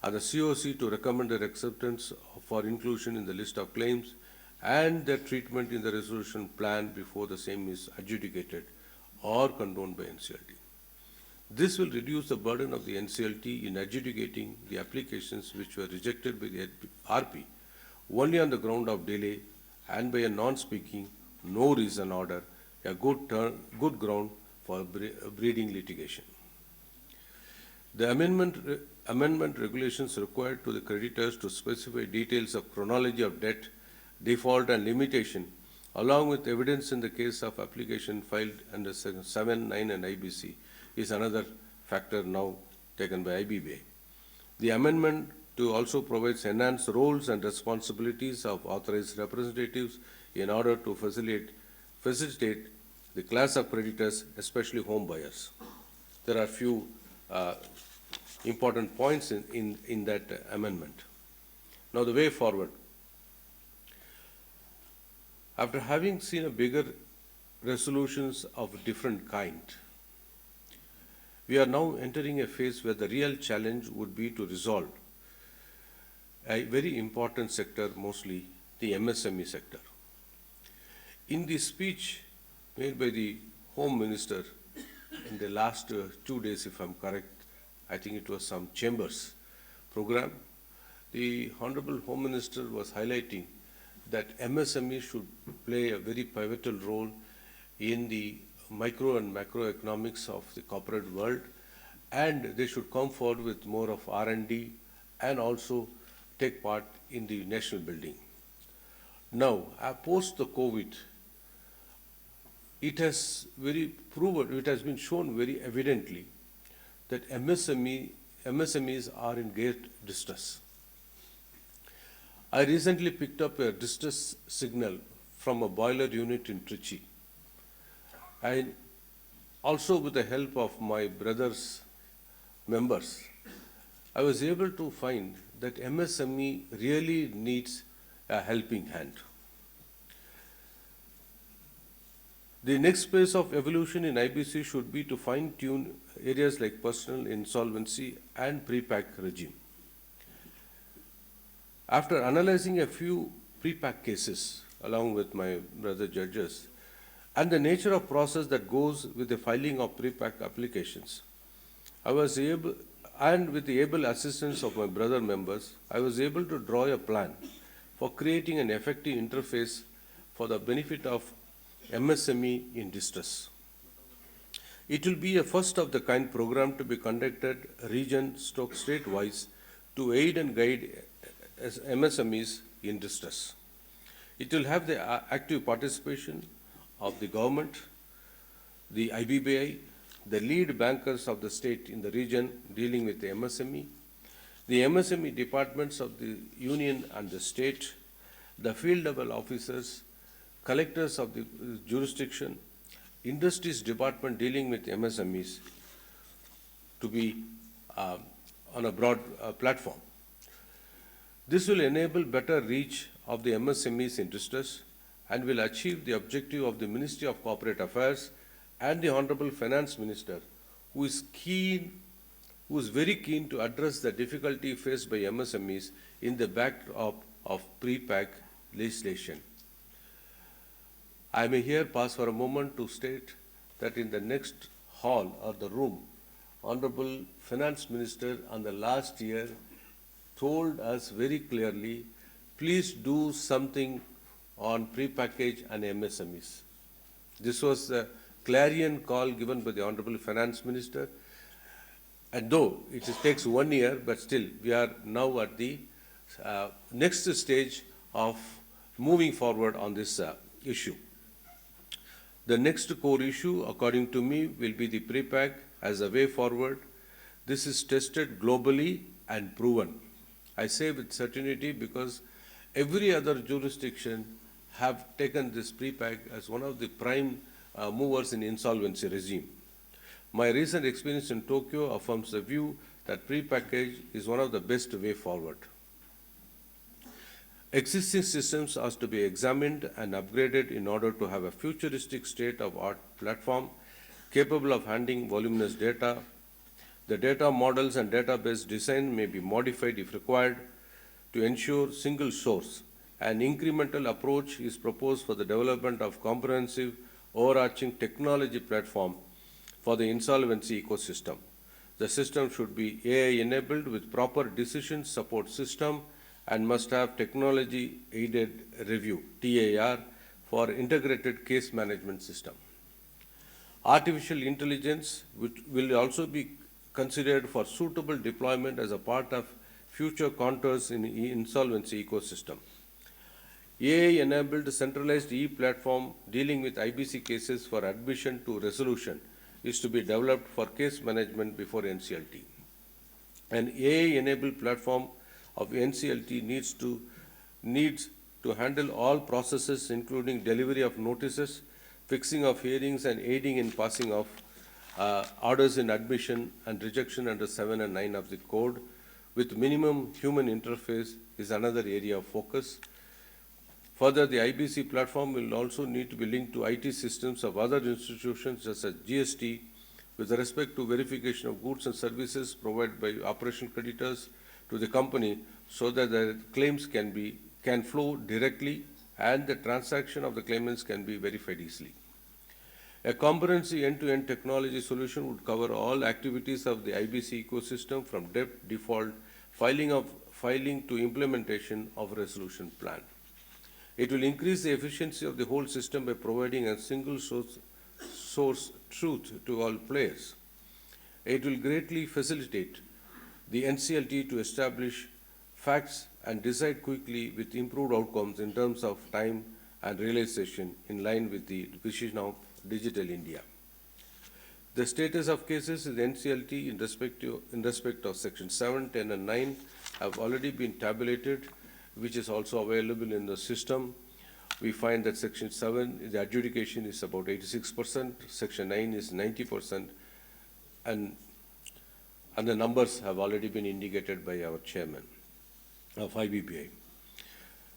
and the COC to recommend their acceptance for inclusion in the list of claims and their treatment in the resolution plan before the same is adjudicated or condoned by NCLT. This will reduce the burden of the NCLT in adjudicating the applications which were rejected by the RP only on the ground of delay and by a non-speaking, no reason order, a good ground for breeding litigation. The amendment regulations required to the creditors to specify details of chronology of debt, default and limitation, along with evidence in the case of application filed under Section 7, 9 and IBC is another factor now taken by IBBI. The amendment to also provides enhanced roles and responsibilities of authorized representatives in order to facilitate the class of creditors, especially home buyers. There are few important points in that amendment. Now the way forward. After having seen a bigger resolutions of different kind, we are now entering a phase where the real challenge would be to resolve a very important sector, mostly the MSME sector. In the speech made by the Home Minister in the last 2 days, if I'm correct, I think it was some Chambers program, the Honorable Home Minister was highlighting that MSME should play a very pivotal role in the micro and macroeconomics of the corporate world, and they should come forward with more of R&D and also take part in the national building. Now, post the COVID, it has been shown very evidently that MSMEs are in great distress. I recently picked up a distress signal from a boiler unit in Trichy. And also with the help of my brother's members, I was able to find that MSME really needs a helping hand. The next phase of evolution in IBC should be to fine-tune areas like personal insolvency and pre-pack regime. After analyzing a few pre-pack cases along with my brother judges and the nature of process that goes with the filing of pre-pack applications, and with the able assistance of my brother members, I was able to draw a plan for creating an effective interface for the benefit of MSME in distress. It will be a first of the kind program to be conducted region/state-wise to aid and guide MSMEs in distress. It will have the active participation of the government, the IBBI, the lead bankers of the state in the region dealing with the MSME departments of the union and the state, the field level officers, collectors of the jurisdiction, industries department dealing with MSMEs to be on a broad platform. This will enable better reach of the MSMEs in distress and will achieve the objective of the Ministry of Corporate Affairs and the Honorable Finance Minister, who is very keen to address the difficulty faced by MSMEs in the backdrop of pre-pack legislation. I may here pause for a moment to state that in the next hall or the room, Honorable Finance Minister on the last year told us very clearly, please do something on prepackaged and MSMEs. This was the clarion call given by the Honorable Finance Minister. And though it takes 1 year, but still we are now at the next stage of moving forward on this issue. The next core issue, according to me, will be the prepack as a way forward. This is tested globally and proven. I say with certainty because every other jurisdiction have taken this prepack as one of the prime movers in insolvency regime. My recent experience in Tokyo affirms the view that prepackage is one of the best way forward. Existing systems are to be examined and upgraded in order to have a futuristic state-of-art platform capable of handling voluminous data. The data models and database design may be modified if required to ensure single source. An incremental approach is proposed for the development of comprehensive overarching technology platform for the insolvency ecosystem. The system should be AI-enabled with proper decision support system and must have technology-aided review, TAR, for integrated case management system. Artificial intelligence, which will also be considered for suitable deployment as a part of future contours in the insolvency ecosystem. AI-enabled centralized e-platform dealing with IBC cases for admission to resolution is to be developed for case management before NCLT. An AI-enabled platform of NCLT needs to handle all processes including delivery of notices, fixing of hearings and aiding in passing of orders in admission and rejection under 7 and 9 of the code with minimum human interface is another area of focus. Further, the IBC platform will also need to be linked to IT systems of other institutions such as GST with respect to verification of goods and services provided by operational creditors to the company so that the claims can flow directly and the transaction of the claimants can be verified easily. A comprehensive end-to-end technology solution would cover all activities of the IBC ecosystem from debt, default, filing to implementation of resolution plan. It will increase the efficiency of the whole system by providing a single source truth to all players. It will greatly facilitate the NCLT to establish facts and decide quickly with improved outcomes in terms of time and realization in line with the vision of Digital India. The status of cases in NCLT in respect of Section 7, 10 and 9 have already been tabulated, which is also available in the system. We find that Section 7, the adjudication is about 86%, Section 9 is 90%, and the numbers have already been indicated by our chairman of IBBI.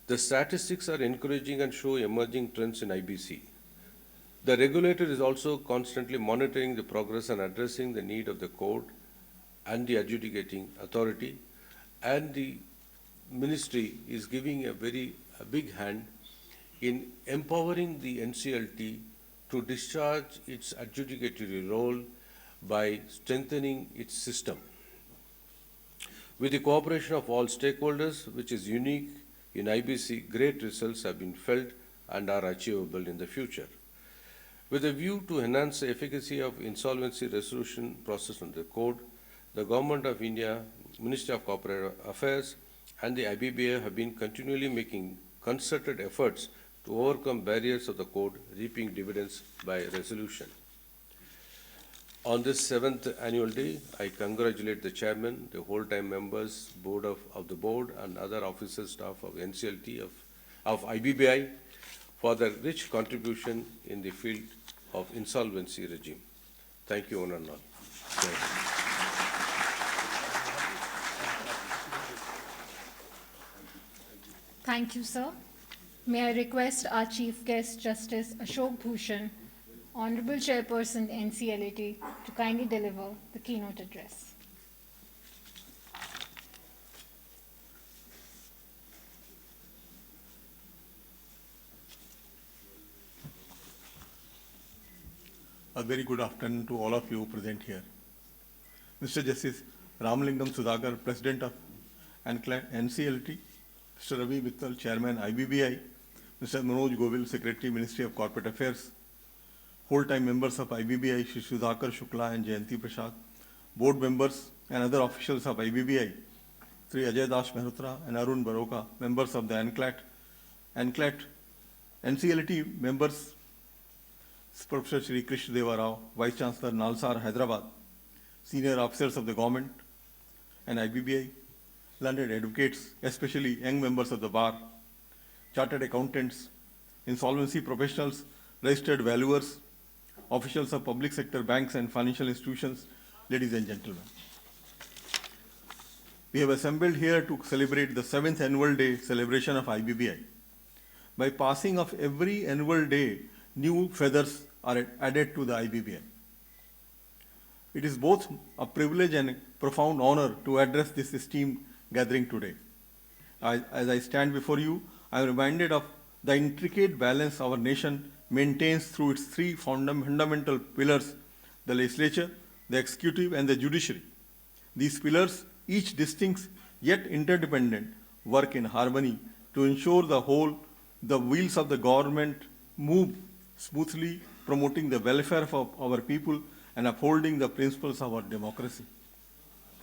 The statistics are encouraging and show emerging trends in IBC. The regulator is also constantly monitoring the progress and addressing the need of the court and the adjudicating authority, and the ministry is giving a big hand in empowering the NCLT to discharge its adjudicatory role by strengthening its system. With the cooperation of all stakeholders, which is unique in IBC, great results have been felt and are achievable in the future. With a view to enhance the efficacy of insolvency resolution process under the code, the Government of India, Ministry of Corporate Affairs, and the IBBI have been continually making concerted efforts to overcome barriers of the code, reaping dividends by resolution. On this 7th annual day, I congratulate the chairman, the whole-time members, of the board, and other officers, staff of NCLT, of IBBI, for their rich contribution in the field of insolvency regime. Thank you, one and all. Thank you, sir. May I request our Chief Guest Justice Ashok Bhushan, Honorable Chairperson NCLAT, to kindly deliver the keynote address. A very good afternoon to all of you present here. Mr. Justice Ramalingam Sudhakar, President of NCLT, Mr. Ravi Mittal, Chairman IBBI, Mr. Manoj Govil, Secretary, Ministry of Corporate Affairs, whole-time members of IBBI, Shri Sudhakar Shukla and Jayanti Prasad, board members and other officials of IBBI, Sri Ajay Das Mehrotra and Arun Baroka, members of the NCLT, NCLT members, Professor Shri Krishna Deva Rao, Vice Chancellor Nalsar, Hyderabad, senior officers of the government and IBBI, learned advocates, especially young members of the bar, chartered accountants, insolvency professionals, registered valuers, officials of public sector banks and financial institutions, ladies and gentlemen. We have assembled here to celebrate the 7th annual day celebration of IBBI. By passing of every annual day, new feathers are added to the IBBI. It is both a privilege and a profound honor to address this esteemed gathering today. As I stand before you, I am reminded of the intricate balance our nation maintains through its three fundamental pillars: the legislature, the executive, and the judiciary. These pillars, each distinct yet interdependent, work in harmony to ensure the wheels of the government move smoothly, promoting the welfare of our people and upholding the principles of our democracy.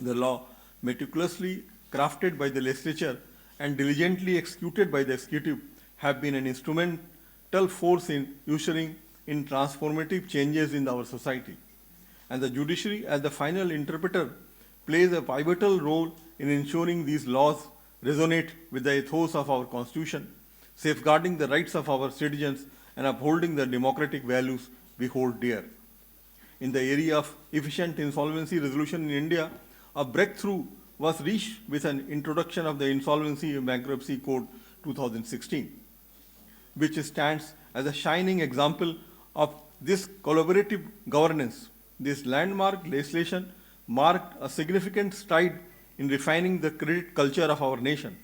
The law, meticulously crafted by the legislature and diligently executed by the executive, have been an instrumental force in ushering in transformative changes in our society. And the judiciary, as the final interpreter, plays a pivotal role in ensuring these laws resonate with the ethos of our Constitution, safeguarding the rights of our citizens and upholding the democratic values we hold dear. In the area of efficient insolvency resolution in India, a breakthrough was reached with an introduction of the Insolvency and Bankruptcy Code 2016, which stands as a shining example of this collaborative governance. This landmark legislation marked a significant stride in refining the credit culture of our nation.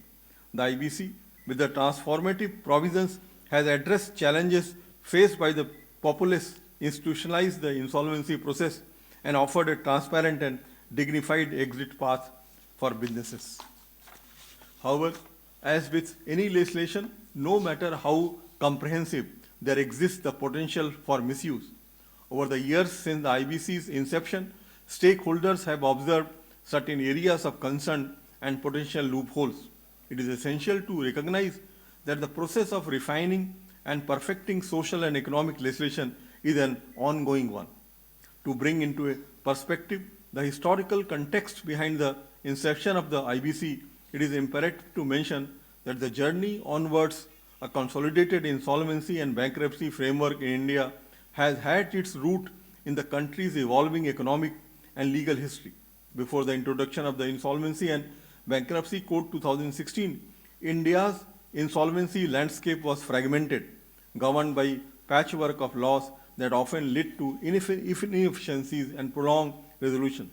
The IBC, with the transformative provisions, has addressed challenges faced by the populace, institutionalized the insolvency process, and offered a transparent and dignified exit path for businesses. However, as with any legislation, no matter how comprehensive, there exists the potential for misuse. Over the years since the IBC's inception, stakeholders have observed certain areas of concern and potential loopholes. It is essential to recognize that the process of refining and perfecting social and economic legislation is an ongoing one. To bring into a perspective the historical context behind the inception of the IBC, it is imperative to mention that the journey onwards a consolidated insolvency and bankruptcy framework in India has had its root in the country's evolving economic and legal history. Before the introduction of the Insolvency and Bankruptcy Code 2016, India's insolvency landscape was fragmented, governed by patchwork of laws that often led to inefficiencies and prolonged resolution.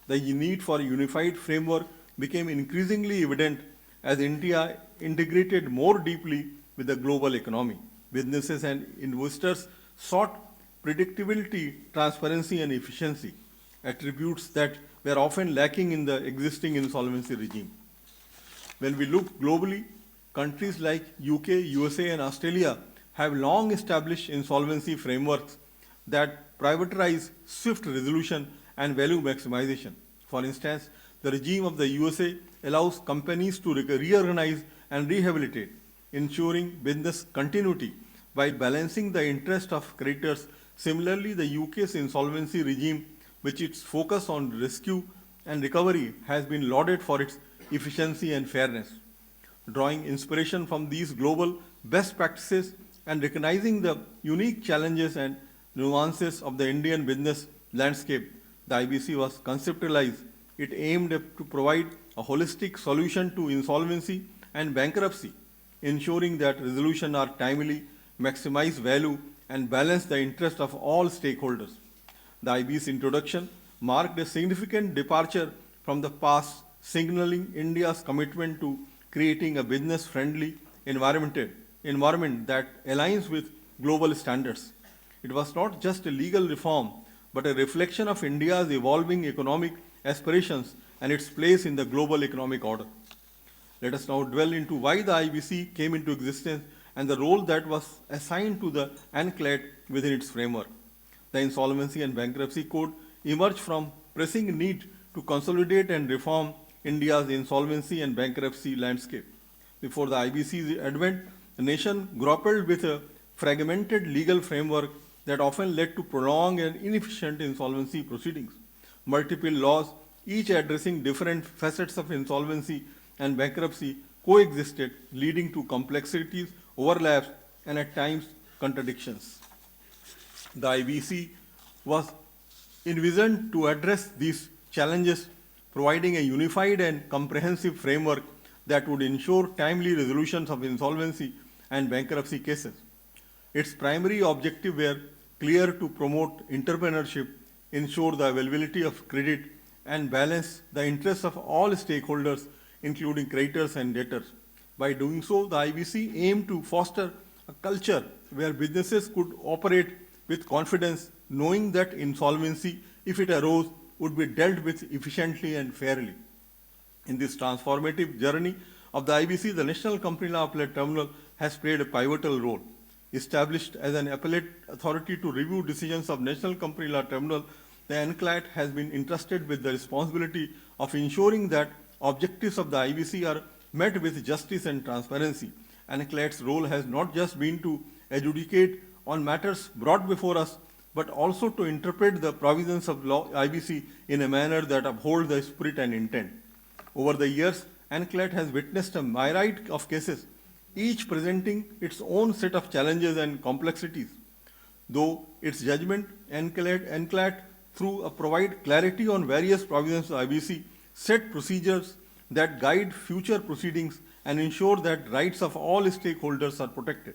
The need for a unified framework became increasingly evident as India integrated more deeply with the global economy. Businesses and investors sought predictability, transparency, and efficiency, attributes that were often lacking in the existing insolvency regime. When we look globally, countries like UK, USA, and Australia have long established insolvency frameworks that prioritize swift resolution and value maximization. For instance, the regime of the USA allows companies to reorganize and rehabilitate, ensuring business continuity while balancing the interest of creditors. Similarly, the UK's insolvency regime, which its focus on rescue and recovery, has been lauded for its efficiency and fairness. Drawing inspiration from these global best practices and recognizing the unique challenges and nuances of the Indian business landscape, the IBC was conceptualized. It aimed to provide a holistic solution to insolvency and bankruptcy, ensuring that resolutions are timely, maximize value, and balance the interest of all stakeholders. The IB's introduction marked a significant departure from the past, signaling India's commitment to creating a business-friendly environment that aligns with global standards. It was not just a legal reform, but a reflection of India's evolving economic aspirations and its place in the global economic order. Let us now dwell into why the IBC came into existence and the role that was assigned to the ANCLAT within its framework. The Insolvency and Bankruptcy Code emerged from pressing need to consolidate and reform India's insolvency and bankruptcy landscape. Before the IBC's advent, the nation grappled with a fragmented legal framework that often led to prolonged and inefficient insolvency proceedings. Multiple laws, each addressing different facets of insolvency and bankruptcy, coexisted, leading to complexities, overlaps, and at times contradictions. The IBC was envisioned to address these challenges, providing a unified and comprehensive framework that would ensure timely resolutions of insolvency and bankruptcy cases. Its primary objective were clear: to promote entrepreneurship, ensure the availability of credit, and balance the interests of all stakeholders, including creditors and debtors. By doing so, the IBC aimed to foster a culture where businesses could operate with confidence, knowing that insolvency, if it arose, would be dealt with efficiently and fairly. In this transformative journey of the IBC, the National Company Law Appellate Tribunal has played a pivotal role. Established as an appellate authority to review decisions of National Company Law Tribunal, the ANCLAT has been entrusted with the responsibility of ensuring that objectives of the IBC are met with justice and transparency. ANCLAT's role has not just been to adjudicate on matters brought before us, but also to interpret the provisions of law IBC in a manner that upholds the spirit and intent. Over the years, ANCLAT has witnessed a myriad of cases, each presenting its own set of challenges and complexities. Though its judgment, ANCLAT through provide clarity on various provisions of IBC, set procedures that guide future proceedings and ensure that rights of all stakeholders are protected.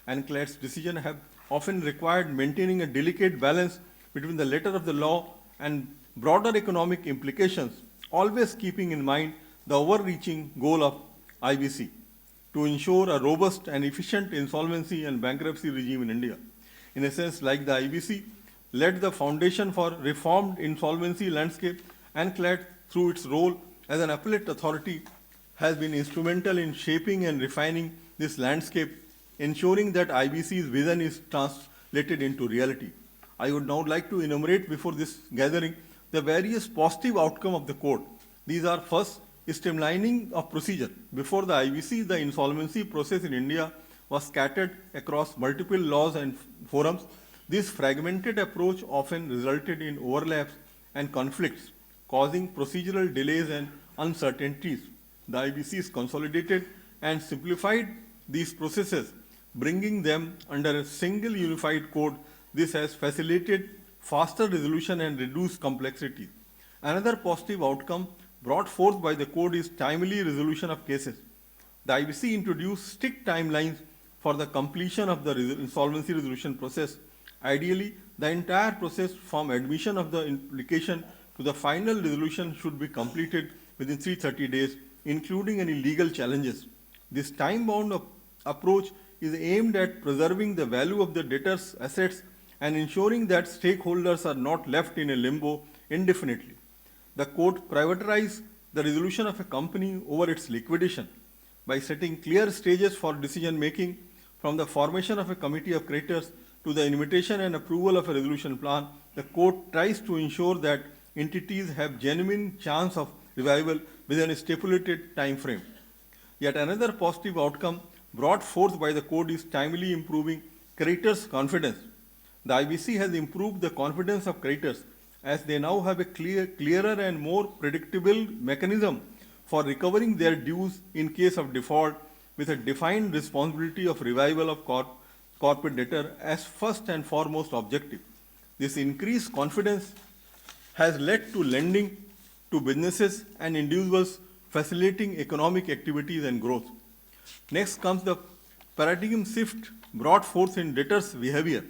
ANCLAT's decisions have often required maintaining a delicate balance between the letter of the law and broader economic implications, always keeping in mind the overreaching goal of IBC to ensure a robust and efficient insolvency and bankruptcy regime in India. In a sense, like the IBC led the foundation for reformed insolvency landscape, ANCLAT, through its role as an appellate authority, has been instrumental in shaping and refining this landscape, ensuring that IBC's vision is translated into reality. I would now like to enumerate before this gathering the various positive outcomes of the code. These are: first, streamlining of procedure. Before the IBC, the insolvency process in India was scattered across multiple laws and forums. This fragmented approach often resulted in overlaps and conflicts, causing procedural delays and uncertainties. The IBC is consolidated and simplified these processes, bringing them under a single unified code. This has facilitated faster resolution and reduced complexity. Another positive outcome brought forth by the code is timely resolution of cases. The IBC introduced strict timelines for the completion of the insolvency resolution process. Ideally, the entire process from admission of the implication to the final resolution should be completed within 330 days, including any legal challenges. This time-bound approach is aimed at preserving the value of the debtor's assets and ensuring that stakeholders are not left in a limbo indefinitely. The code prioritizes the resolution of a company over its liquidation by setting clear stages for decision-making, from the formation of a committee of creditors to the invitation and approval of a resolution plan. The code tries to ensure that entities have genuine chance of revival within a stipulated time frame. Yet another positive outcome brought forth by the code is timely improving creditors' confidence. The IBC has improved the confidence of creditors as they now have a clearer and more predictable mechanism for recovering their dues in case of default, with a defined responsibility of revival of corporate debtor as first and foremost objective. This increased confidence has led to lending to businesses and individuals, facilitating economic activities and growth. Next comes the paradigm shift brought forth in debtors' behavior.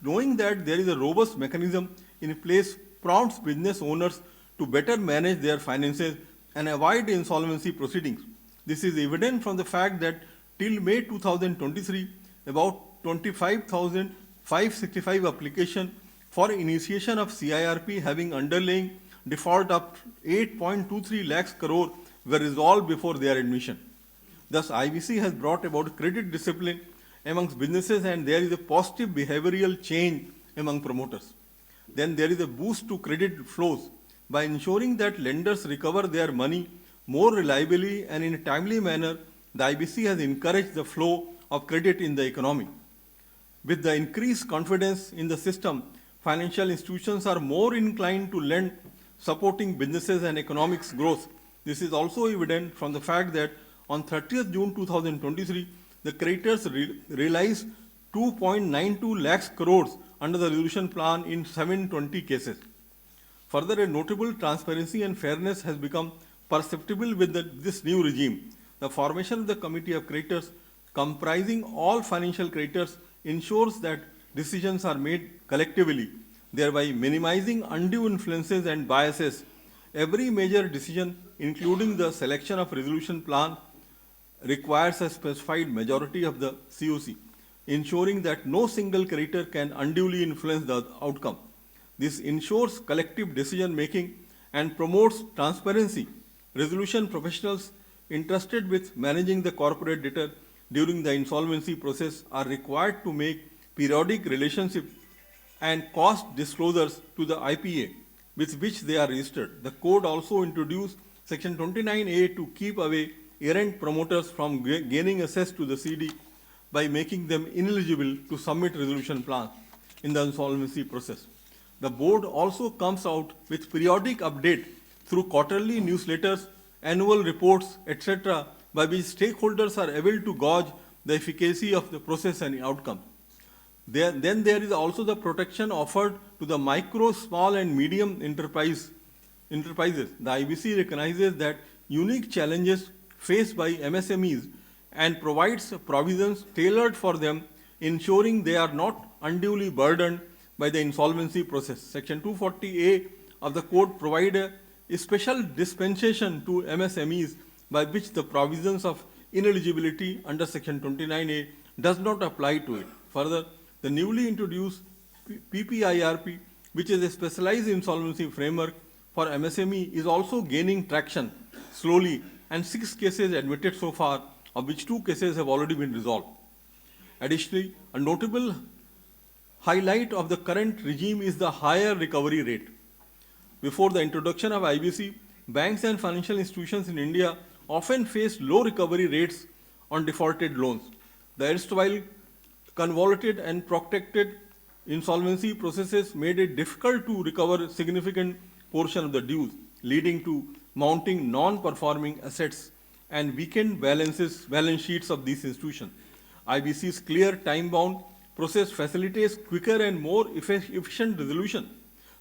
Knowing that there is a robust mechanism in place prompts business owners to better manage their finances and avoid insolvency proceedings. This is evident from the fact that till May 2023, about 25,000 565 application for initiation of CIRP having underlying default of 8.23 lakhs crore were resolved before their admission. Thus, IBC has brought about credit discipline amongst businesses and there is a positive behavioral change among promoters. Then there is a boost to credit flows by ensuring that lenders recover their money more reliably and in a timely manner. The IBC has encouraged the flow of credit in the economy. With the increased confidence in the system, financial institutions are more inclined to lend, supporting businesses and economic growth. This is also evident from the fact that on 30th June 2023, the creditors realized 2.92 lakhs crores under the resolution plan in 720 cases. Further, a notable transparency and fairness has become perceptible with this new regime. The formation of the Committee of Creditors, comprising all financial creditors, ensures that decisions are made collectively, thereby minimizing undue influences and biases. Every major decision, including the selection of resolution plan, requires a specified majority of the COC, ensuring that no single creditor can unduly influence the outcome. This ensures collective decision-making and promotes transparency. Resolution professionals entrusted with managing the corporate debtor during the insolvency process are required to make periodic relationship and cost disclosures to the IPA with which they are registered. The code also introduced Section 29A to keep away errant promoters from gaining access to the CD by making them ineligible to submit resolution plans in the insolvency process. The board also comes out with periodic update through quarterly newsletters, annual reports, etc., by which stakeholders are able to gauge the efficacy of the process and outcome. Then there is also the protection offered to the micro, small and medium enterprises. The IBC recognizes that unique challenges faced by MSMEs and provides provisions tailored for them, ensuring they are not unduly burdened by the insolvency process. Section 240A of the code provides a special dispensation to MSMEs by which the provisions of ineligibility under Section 29A does not apply to it. Further, the newly introduced PPIRP, which is a specialized insolvency framework for MSME, is also gaining traction slowly, and 6 cases admitted so far, of which 2 cases have already been resolved. Additionally, a notable highlight of the current regime is the higher recovery rate. Before the introduction of IBC, banks and financial institutions in India often faced low recovery rates on defaulted loans. The erstwhile convoluted and protracted insolvency processes made it difficult to recover a significant portion of the dues, leading to mounting non-performing assets and weakened balance sheets of these institutions. IBC's clear time-bound process facilitates quicker and more efficient resolution,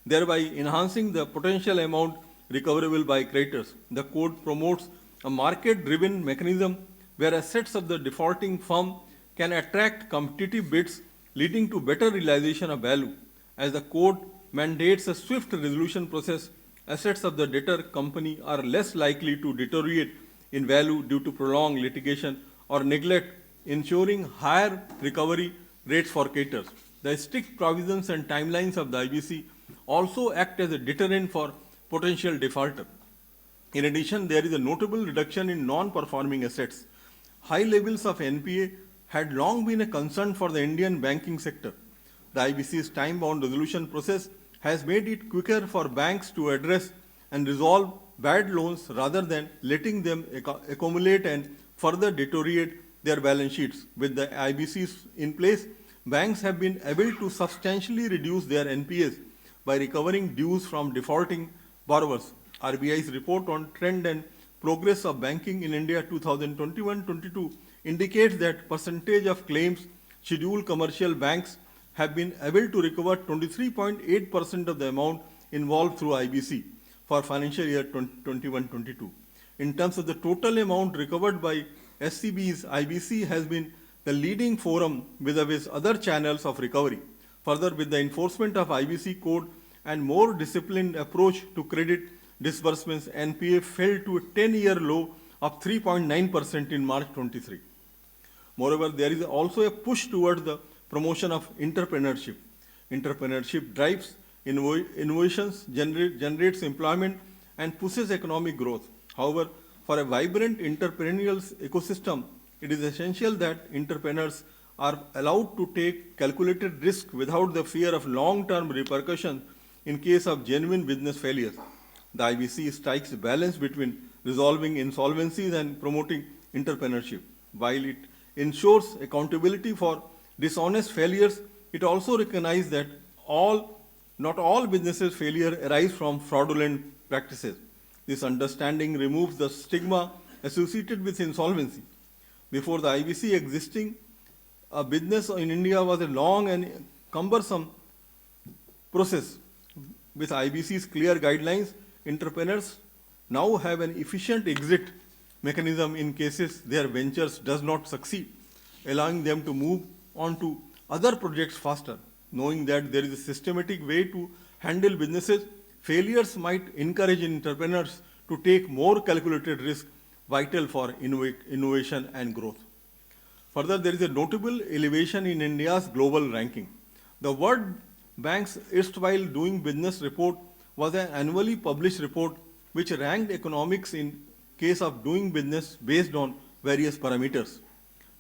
thereby enhancing the potential amount recoverable by creditors. The code promotes a market-driven mechanism where assets of the defaulting firm can attract competitive bids, leading to better realization of value. As the code mandates a swift resolution process, assets of the debtor company are less likely to deteriorate in value due to prolonged litigation or neglect, ensuring higher recovery rates for creditors. The strict provisions and timelines of the IBC also act as a deterrent for potential defaulter. In addition, there is a notable reduction in non-performing assets. High levels of NPA had long been a concern for the Indian banking sector. The IBC's time-bound resolution process has made it quicker for banks to address and resolve bad loans rather than letting them accumulate and further deteriorate their balance sheets. With the IBCs in place, banks have been able to substantially reduce their NPAs by recovering dues from defaulting borrowers. RBI's report on trend and progress of banking in India 2021-22 indicates that percentage of claims scheduled commercial banks have been able to recover 23.8% of the amount involved through IBC for financial year 21-22. In terms of the total amount recovered by SCBs, IBC has been the leading forum vis-a-vis other channels of recovery. Further, with the enforcement of IBC code and more disciplined approach to credit disbursements, NPA fell to a 10-year low of 3.9% in March 23. Moreover, there is also a push towards the promotion of entrepreneurship. Entrepreneurship drives innovations, generates employment, and pushes economic growth. However, for a vibrant entrepreneurial ecosystem, it is essential that entrepreneurs are allowed to take calculated risk without the fear of long-term repercussions in case of genuine business failures. The IBC strikes a balance between resolving insolvencies and promoting entrepreneurship. While it ensures accountability for dishonest failures, it also recognizes that not all businesses' failure arise from fraudulent practices. This understanding removes the stigma associated with insolvency. Before the IBC existing, a business in India was a long and cumbersome process. With IBC's clear guidelines, entrepreneurs now have an efficient exit mechanism in cases their ventures does not succeed, allowing them to move on to other projects faster. Knowing that there is a systematic way to handle businesses, failures might encourage entrepreneurs to take more calculated risk, vital for innovation and growth. Further, there is a notable elevation in India's global ranking. The World Bank's erstwhile Doing Business report was an annually published report which ranked economics in case of doing business based on various parameters.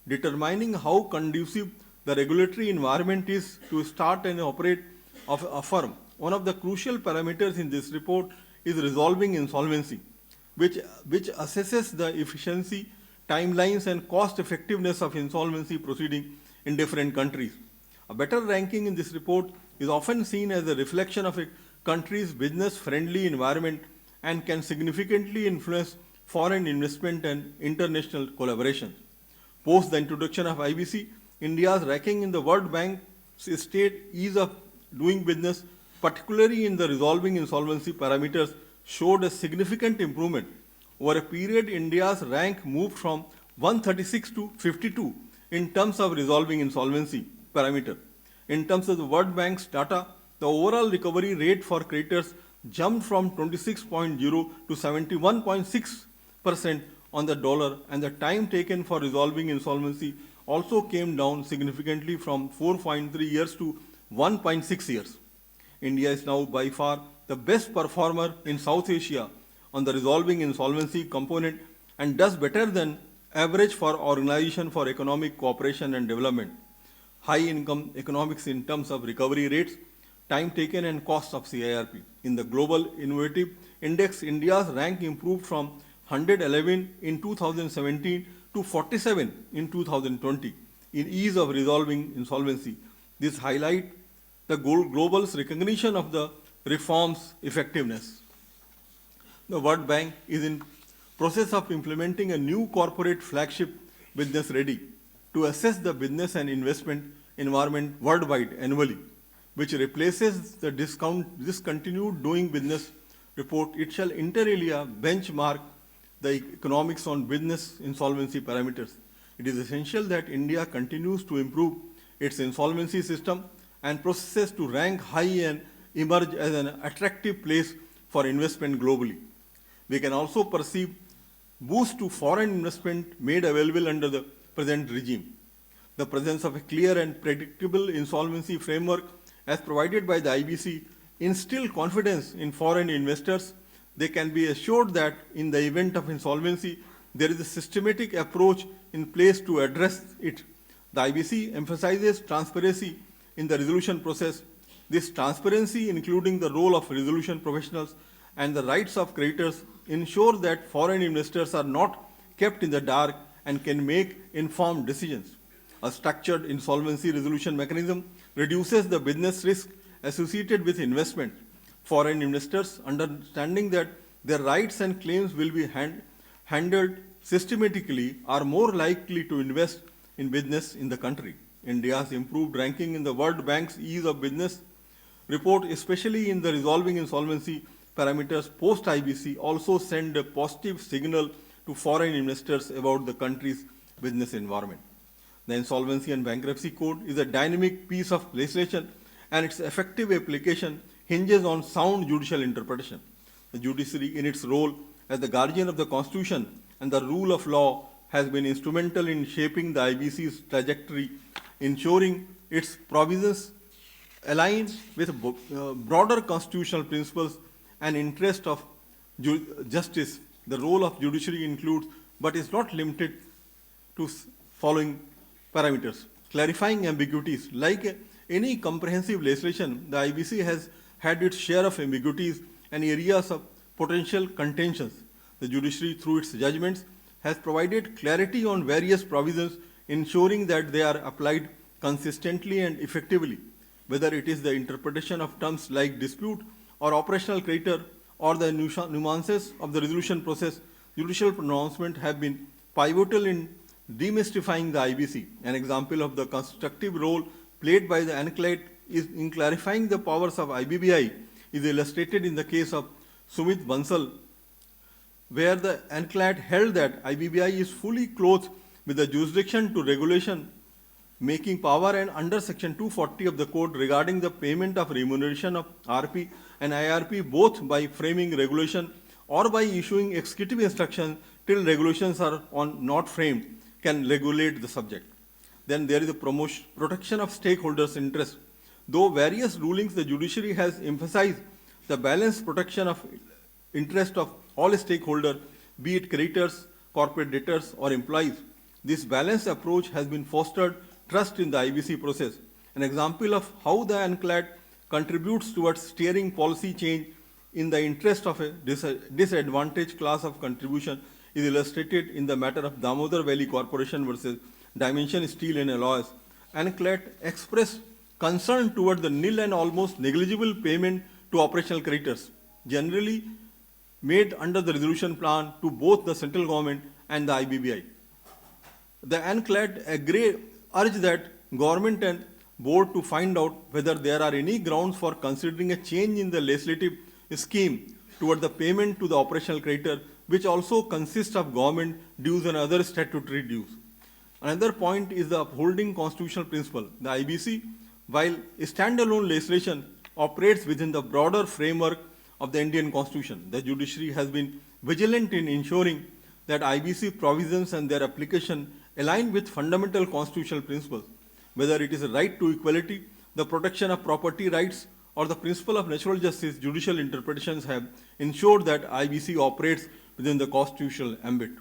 Determining how conducive the regulatory environment is to start and operate of a firm, one of the crucial parameters in this report is resolving insolvency, which assesses the efficiency, timelines, and cost effectiveness of insolvency proceeding in different countries. A better ranking in this report is often seen as a reflection of a country's business-friendly environment and can significantly influence foreign investment and international collaboration. Post the introduction of IBC, India's ranking in the World Bank's state ease of doing business, particularly in the resolving insolvency parameters, showed a significant improvement. Over a period, India's rank moved from 136 to 52 in terms of resolving insolvency parameter. In terms of the World Bank's data, the overall recovery rate for creditors jumped from 26.0 to 71.6% on the dollar, and the time taken for resolving insolvency also came down significantly from 4.3 years to 1.6 years. India is now by far the best performer in South Asia on the resolving insolvency component and does better than average for Organization for Economic Cooperation and Development. High income economics in terms of recovery rates, time taken and cost of CIRP. In the Global Innovative Index, India's rank improved from 111 in 2017 to 47 in 2020 in ease of resolving insolvency. This highlights the global's recognition of the reform's effectiveness. The World Bank is in process of implementing a new corporate flagship Business Ready to assess the business and investment environment worldwide annually, which replaces the discontinued doing business report. It shall inter alia benchmark the economics on business insolvency parameters. It is essential that India continues to improve its insolvency system and processes to rank high and emerge as an attractive place for investment globally. We can also perceive boost to foreign investment made available under the present regime. The presence of a clear and predictable insolvency framework as provided by the IBC instill confidence in foreign investors. They can be assured that in the event of insolvency, there is a systematic approach in place to address it. The IBC emphasizes transparency in the resolution process. This transparency, including the role of resolution professionals and the rights of creditors, ensure that foreign investors are not kept in the dark and can make informed decisions. A structured insolvency resolution mechanism reduces the business risk associated with investment. Foreign investors, understanding that their rights and claims will be handled systematically, are more likely to invest in business in the country. India's improved ranking in the World Bank's Ease of Business report, especially in the resolving insolvency parameters post-IBC, also send a positive signal to foreign investors about the country's business environment. The Insolvency and Bankruptcy Code is a dynamic piece of legislation, and its effective application hinges on sound judicial interpretation. The judiciary, in its role as the guardian of the Constitution and the rule of law, has been instrumental in shaping the IBC's trajectory, ensuring its provisions align with broader constitutional principles and interest of justice. The role of judiciary includes, but is not limited to following parameters. Clarifying ambiguities. Like any comprehensive legislation, the IBC has had its share of ambiguities and areas of potential contentions. The judiciary, through its judgments, has provided clarity on various provisions, ensuring that they are applied consistently and effectively, whether it is the interpretation of terms like dispute or operational creditor or the nuances of the resolution process. Judicial pronouncements have been pivotal in demystifying the IBC. An example of the constructive role played by the Appellate is in clarifying the powers of IBBI is illustrated in the case of Sumit Bansal, where the Appellate held that IBBI is fully clothed with the jurisdiction to regulation making power and under section 240 of the code regarding the payment of remuneration of RP and IRP both by framing regulation or by issuing executive instructions till regulations are not framed can regulate the subject. Then there is the protection of stakeholders' interest. Though various rulings, the judiciary has emphasized the balanced protection of interest of all stakeholders, be it creditors, corporate debtors, or employees. This balanced approach has been fostered trust in the IBC process. An example of how the Appellate contributes towards steering policy change in the interest of a disadvantaged class of contribution is illustrated in the matter of Damodar Valley Corporation versus Dimension Steel and Alloys. Appellate expressed concern toward the nil and almost negligible payment to operational creditors, generally made under the resolution plan to both the central government and the IBBI. The Appellate urged that government and board to find out whether there are any grounds for considering a change in the legislative scheme toward the payment to the operational creditor, which also consists of government dues and other statutory dues. Another point is the upholding constitutional principle. The IBC, while standalone legislation, operates within the broader framework of the Indian Constitution. The judiciary has been vigilant in ensuring that IBC provisions and their application align with fundamental constitutional principles, whether it is a right to equality, the protection of property rights, or the principle of natural justice. Judicial interpretations have ensured that IBC operates within the constitutional ambit.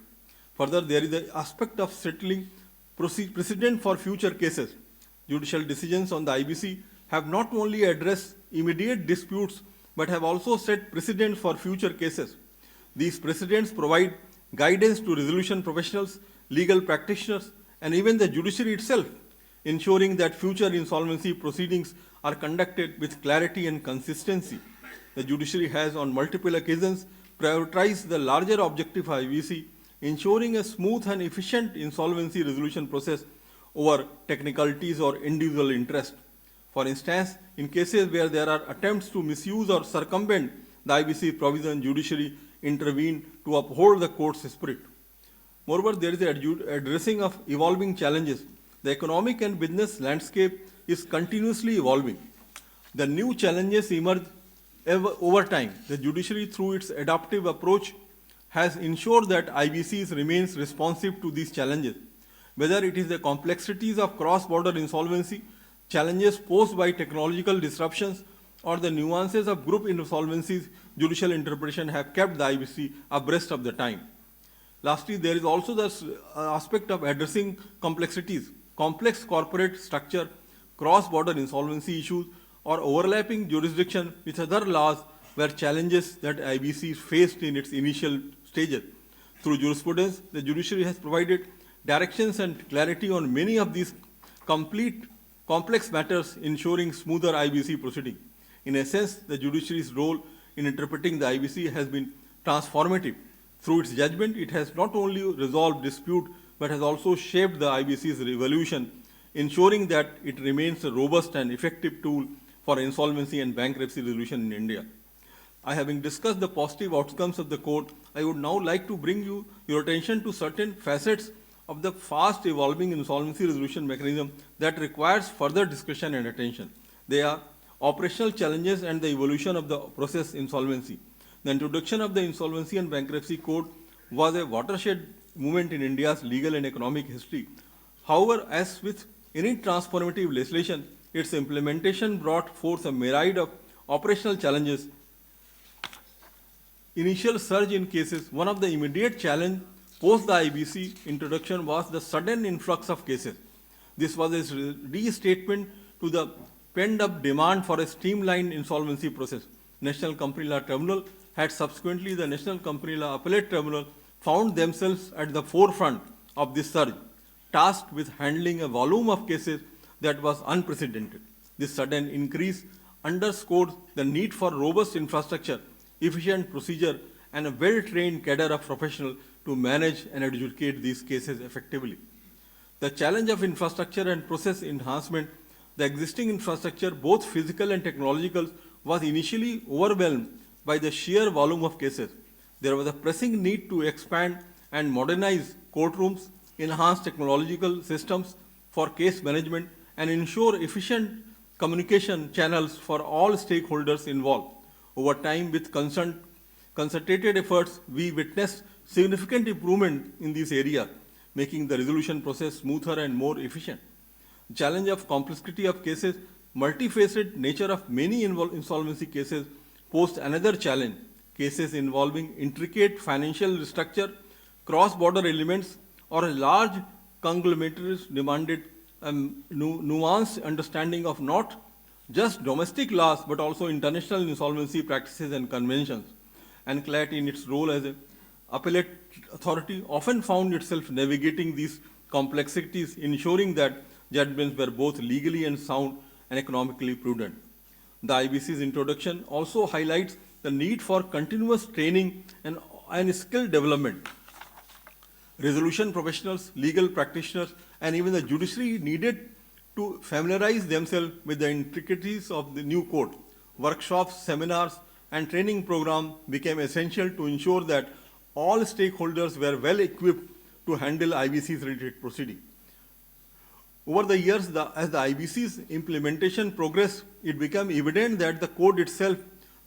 Further, there is the aspect of settling precedent for future cases. Judicial decisions on the IBC have not only addressed immediate disputes, but have also set precedent for future cases. These precedents provide guidance to resolution professionals, legal practitioners, and even the judiciary itself, ensuring that future insolvency proceedings are conducted with clarity and consistency. The judiciary has on multiple occasions prioritized the larger objective of IBC, ensuring a smooth and efficient insolvency resolution process over technicalities or individual interest. For instance, in cases where there are attempts to misuse or circumvent the IBC provision, judiciary intervene to uphold the court's spirit. Moreover, there is the addressing of evolving challenges. The economic and business landscape is continuously evolving. The new challenges emerge over time. The judiciary, through its adaptive approach, has ensured that IBC remains responsive to these challenges. Whether it is the complexities of cross-border insolvency, challenges posed by technological disruptions, or the nuances of group insolvencies, judicial interpretation have kept the IBC abreast of the time. Lastly, there is also the aspect of addressing complexities. Complex corporate structure, cross-border insolvency issues, or overlapping jurisdiction with other laws were challenges that IBC faced in its initial stages. Through jurisprudence, the judiciary has provided directions and clarity on many of these complex matters, ensuring smoother IBC proceeding. In essence, the judiciary's role in interpreting the IBC has been transformative. Through its judgment, it has not only resolved dispute, but has also shaped the IBC's evolution, ensuring that it remains a robust and effective tool for insolvency and bankruptcy resolution in India. Having discussed the positive outcomes of the court, I would now like to bring your attention to certain facets of the fast evolving insolvency resolution mechanism that requires further discussion and attention. They are operational challenges and the evolution of the process insolvency. The introduction of the Insolvency and Bankruptcy Code was a watershed moment in India's legal and economic history. However, as with any transformative legislation, its implementation brought forth a myriad of operational challenges. Initial surge in cases, one of the immediate challenge post the IBC introduction was the sudden influx of cases. This was a restatement to the pent-up demand for a streamlined insolvency process. National Company Law Tribunal had subsequently the National Company Law Appellate Tribunal found themselves at the forefront of this surge, tasked with handling a volume of cases that was unprecedented. This sudden increase underscored the need for robust infrastructure, efficient procedure, and a well-trained cadre of professionals to manage and adjudicate these cases effectively. The challenge of infrastructure and process enhancement, the existing infrastructure, both physical and technological, was initially overwhelmed by the sheer volume of cases. There was a pressing need to expand and modernize courtrooms, enhance technological systems for case management, and ensure efficient communication channels for all stakeholders involved. Over time, with concerted efforts, we witnessed significant improvement in this area, making the resolution process smoother and more efficient. The challenge of complexity of cases, multifaceted nature of many insolvency cases posed another challenge. Cases involving intricate financial structure, cross-border elements, or a large conglomerates demanded a nuanced understanding of not just domestic laws, but also international insolvency practices and conventions. And CLAT, in its role as an appellate authority, often found itself navigating these complexities, ensuring that judgments were both legally and sound and economically prudent. The IBC's introduction also highlights the need for continuous training and skill development. Resolution professionals, legal practitioners, and even the judiciary needed to familiarize themselves with the intricacies of the new code. Workshops, seminars, and training programs became essential to ensure that all stakeholders were well equipped to handle IBC's related proceeding. Over the years, as the IBC's implementation progressed, it became evident that the code itself,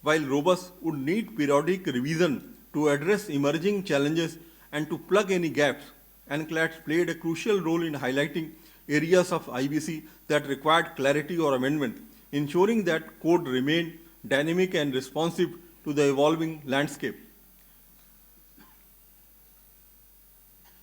while robust, would need periodic revision to address emerging challenges and to plug any gaps. And CLAT played a crucial role in highlighting areas of IBC that required clarity or amendment, ensuring that code remained dynamic and responsive to the evolving landscape.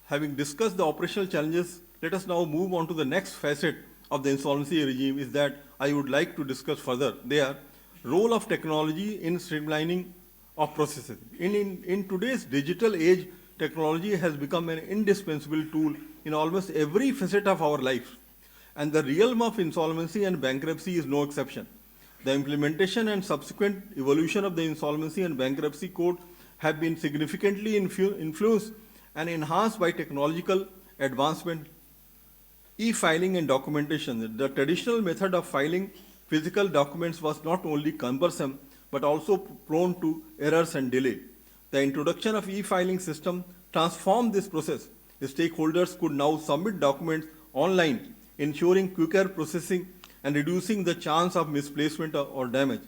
Having discussed the operational challenges, let us now move on to the next facet of the insolvency regime is that I would like to discuss further. They are role of technology in streamlining of processes. In today's digital age, technology has become an indispensable tool in almost every facet of our life. And the realm of insolvency and bankruptcy is no exception. The implementation and subsequent evolution of the insolvency and bankruptcy code have been significantly influenced and enhanced by technological advancement. E-filing and documentation. The traditional method of filing physical documents was not only cumbersome, but also prone to errors and delay. The introduction of e-filing system transformed this process. The stakeholders could now submit documents online, ensuring quicker processing and reducing the chance of misplacement or damage.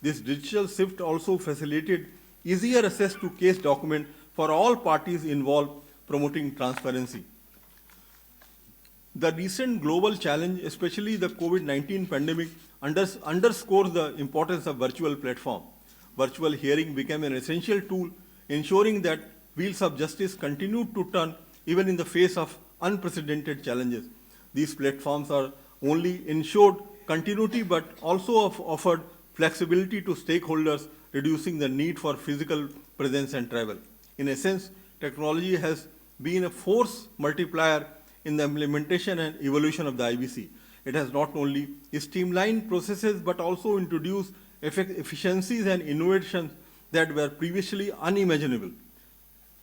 This digital shift also facilitated easier access to case documents for all parties involved, promoting transparency. The recent global challenge, especially the COVID-19 pandemic, underscores the importance of virtual platform. Virtual hearing became an essential tool, ensuring that wheels of justice continued to turn even in the face of unprecedented challenges. These platforms are only ensured continuity, but also offered flexibility to stakeholders, reducing the need for physical presence and travel. In essence, technology has been a force multiplier in the implementation and evolution of the IBC. It has not only streamlined processes, but also introduced efficiencies and innovations that were previously unimaginable.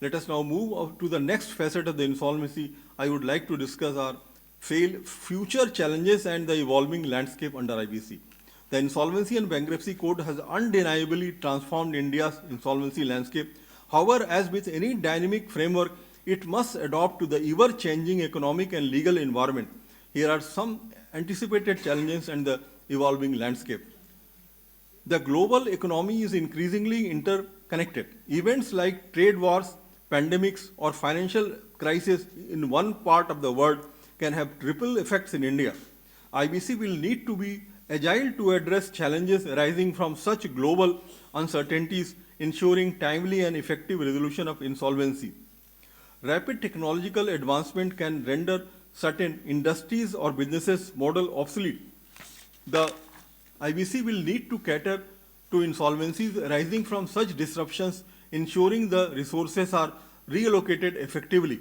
Let us now move to the next facet of the insolvency. I would like to discuss our future challenges and the evolving landscape under IBC. The Insolvency and Bankruptcy Code has undeniably transformed India's insolvency landscape. However, as with any dynamic framework, it must adapt to the ever-changing economic and legal environment. Here are some anticipated challenges and the evolving landscape. The global economy is increasingly interconnected. Events like trade wars, pandemics, or financial crisis in one part of the world can have ripple effects in India. IBC will need to be agile to address challenges arising from such global uncertainties, ensuring timely and effective resolution of insolvency. Rapid technological advancement can render certain industries or businesses model obsolete. The IBC will need to cater to insolvencies arising from such disruptions, ensuring the resources are reallocated effectively.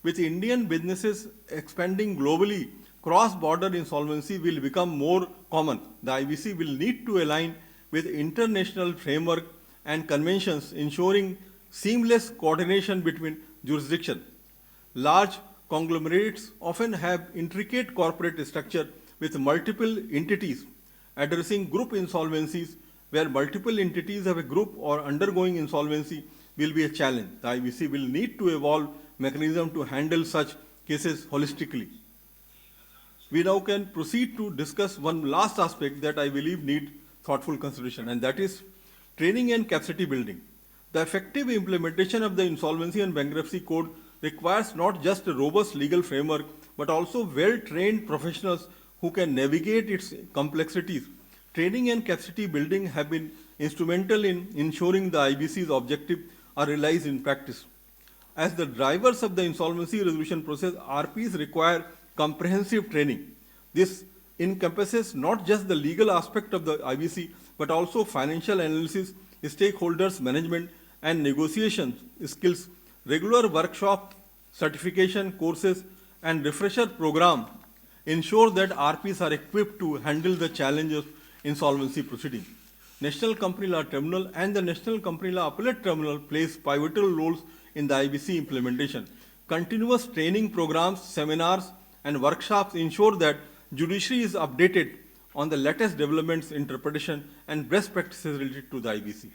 With Indian businesses expanding globally, cross-border insolvency will become more common. The IBC will need to align with international framework and conventions, ensuring seamless coordination between jurisdictions. Large conglomerates often have intricate corporate structure with multiple entities. Addressing group insolvencies where multiple entities have a group or undergoing insolvency will be a challenge. The IBC will need to evolve mechanism to handle such cases holistically. We now can proceed to discuss one last aspect that I believe need thoughtful consideration, and that is training and capacity building. The effective implementation of the Insolvency and Bankruptcy Code requires not just a robust legal framework, but also well-trained professionals who can navigate its complexities. Training and capacity building have been instrumental in ensuring the IBC's objectives are realized in practice. As the drivers of the insolvency resolution process, RPs require comprehensive training. This encompasses not just the legal aspect of the IBC, but also financial analysis, stakeholders management, and negotiation skills. Regular workshop, certification courses, and refresher program ensure that RPs are equipped to handle the challenges of insolvency proceedings. National Company Law Tribunal and the National Company Law Appellate Tribunal plays pivotal roles in the IBC implementation. Continuous training programs, seminars, and workshops ensure that judiciary is updated on the latest developments, interpretation, and best practices related to the IBC.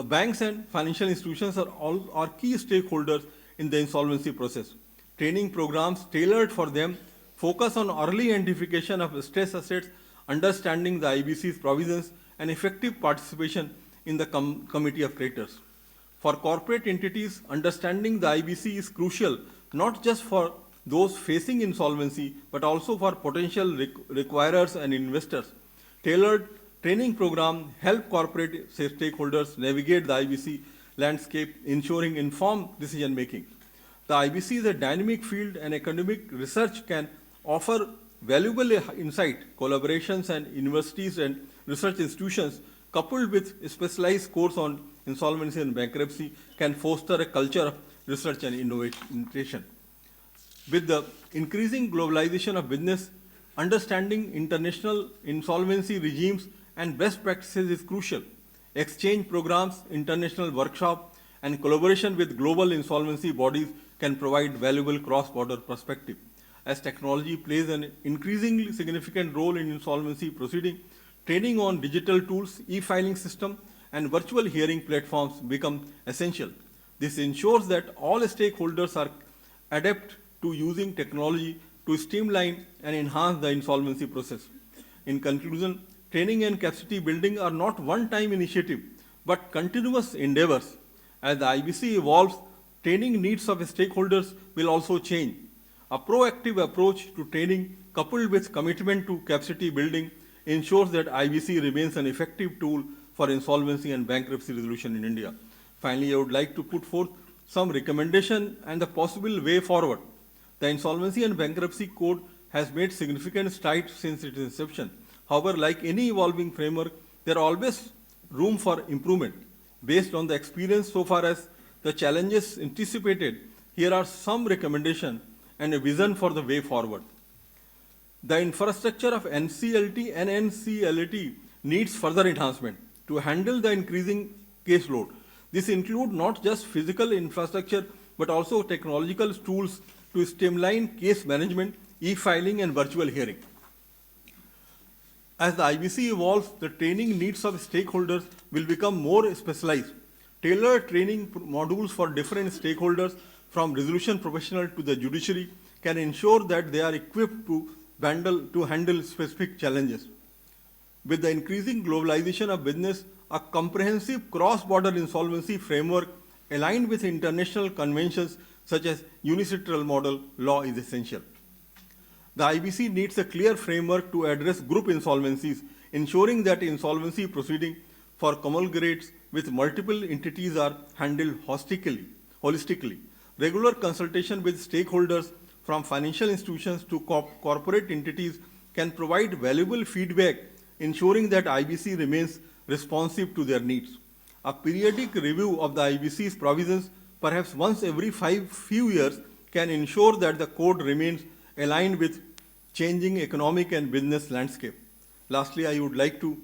Banks and financial institutions are key stakeholders in the insolvency process. Training programs tailored for them focus on early identification of stress assets, understanding the IBC's provisions, and effective participation in the committee of creditors. For corporate entities, understanding the IBC is crucial, not just for those facing insolvency, but also for potential requirers and investors. Tailored training program help corporate stakeholders navigate the IBC landscape, ensuring informed decision making. The IBC is a dynamic field, and academic research can offer valuable insight. Collaborations and universities and research institutions, coupled with a specialized course on insolvency and bankruptcy, can foster a culture of research and innovation. With the increasing globalization of business, understanding international insolvency regimes and best practices is crucial. Exchange programs, international workshops, and collaboration with global insolvency bodies can provide valuable cross-border perspective. As technology plays an increasingly significant role in insolvency proceeding, training on digital tools, e-filing system, and virtual hearing platforms become essential. This ensures that all stakeholders are adept to using technology to streamline and enhance the insolvency process. In conclusion, training and capacity building are not one-time initiative, but continuous endeavors. As the IBC evolves, training needs of stakeholders will also change. A proactive approach to training coupled with commitment to capacity building ensures that IBC remains an effective tool for insolvency and bankruptcy resolution in India. Finally, I would like to put forth some recommendation and the possible way forward. The Insolvency and Bankruptcy Code has made significant strides since its inception. However, like any evolving framework, there are always room for improvement. Based on the experience so far as the challenges anticipated, here are some recommendations and a vision for the way forward. The infrastructure of NCLT and NCLT needs further enhancement to handle the increasing caseload. This includes not just physical infrastructure, but also technological tools to streamline case management, e-filing, and virtual hearing. As the IBC evolves, the training needs of stakeholders will become more specialized. Tailored training modules for different stakeholders, from resolution professional to the judiciary, can ensure that they are equipped to handle specific challenges. With the increasing globalization of business, a comprehensive cross-border insolvency framework aligned with international conventions such as unilateral model law is essential. The IBC needs a clear framework to address group insolvencies, ensuring that insolvency proceedings for conglomerates with multiple entities are handled holistically. Regular consultation with stakeholders from financial institutions to corporate entities can provide valuable feedback, ensuring that IBC remains responsive to their needs. A periodic review of the IBC's provisions, perhaps once every few years, can ensure that the code remains aligned with changing economic and business landscape. Lastly, I would like to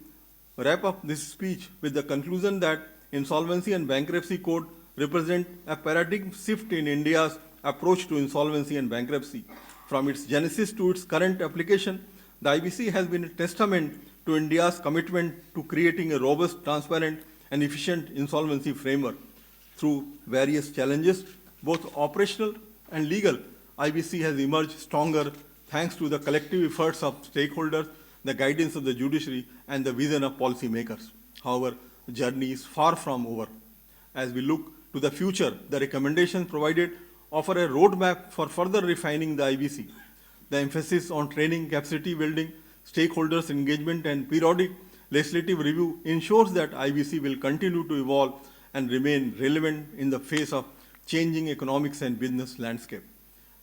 wrap up this speech with the conclusion that Insolvency and Bankruptcy Code represent a paradigm shift in India's approach to insolvency and bankruptcy. From its genesis to its current application, the IBC has been a testament to India's commitment to creating a robust, transparent, and efficient insolvency framework. Through various challenges, both operational and legal, IBC has emerged stronger thanks to the collective efforts of stakeholders, the guidance of the judiciary, and the vision of policymakers. However, the journey is far from over. As we look to the future, the recommendations provided offer a roadmap for further refining the IBC. The emphasis on training, capacity building, stakeholders' engagement, and periodic legislative review ensures that IBC will continue to evolve and remain relevant in the face of changing economics and business landscape.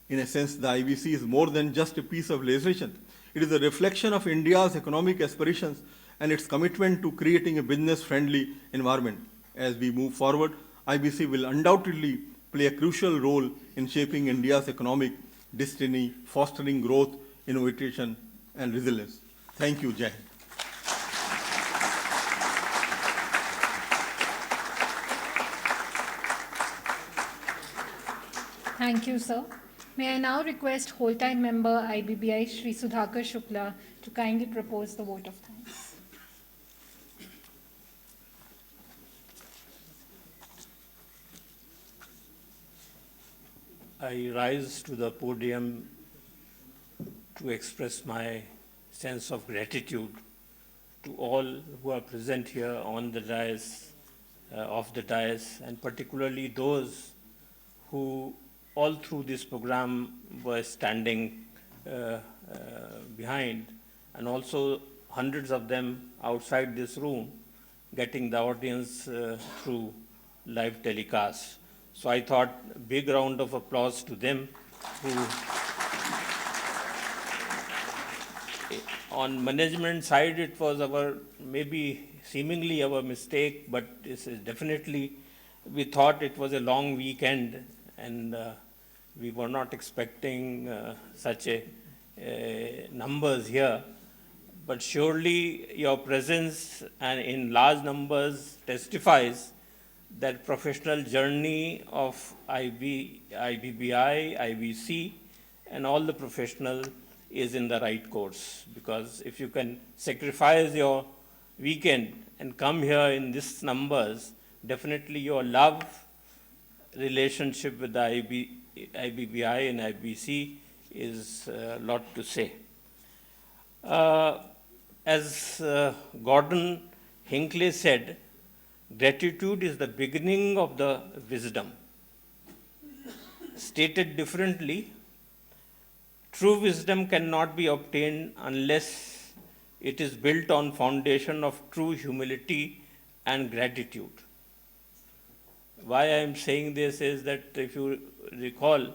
In a sense, the IBC is more than just a piece of legislation. It is a reflection of India's economic aspirations and its commitment to creating a business-friendly environment. As we move forward, IBC will undoubtedly play a crucial role in shaping India's economic destiny, fostering growth, innovation, and resilience. Thank you, Jai Hind. Thank you, sir. May I now request whole-time member IBBI Shri Sudhakar Shukla to kindly propose the vote of thanks. I rise to the podium to express my sense of gratitude to all who are present here on the dais, and particularly those who all through this program were standing behind, and also hundreds of them outside this room getting the audience through live telecast. So I thought a big round of applause to them who, on management side, it was maybe seemingly our mistake, but this is definitely, we thought it was a long weekend and we were not expecting such numbers here. But surely your presence and in large numbers testifies that professional journey of IBBI, IBC, and all the professional is in the right course. Because if you can sacrifice your weekend and come here in these numbers, definitely your love relationship with the IBBI and IBC is a lot to say. As Gordon Hinckley said, gratitude is the beginning of the wisdom. Stated differently, true wisdom cannot be obtained unless it is built on foundation of true humility and gratitude. Why I am saying this is that if you recall,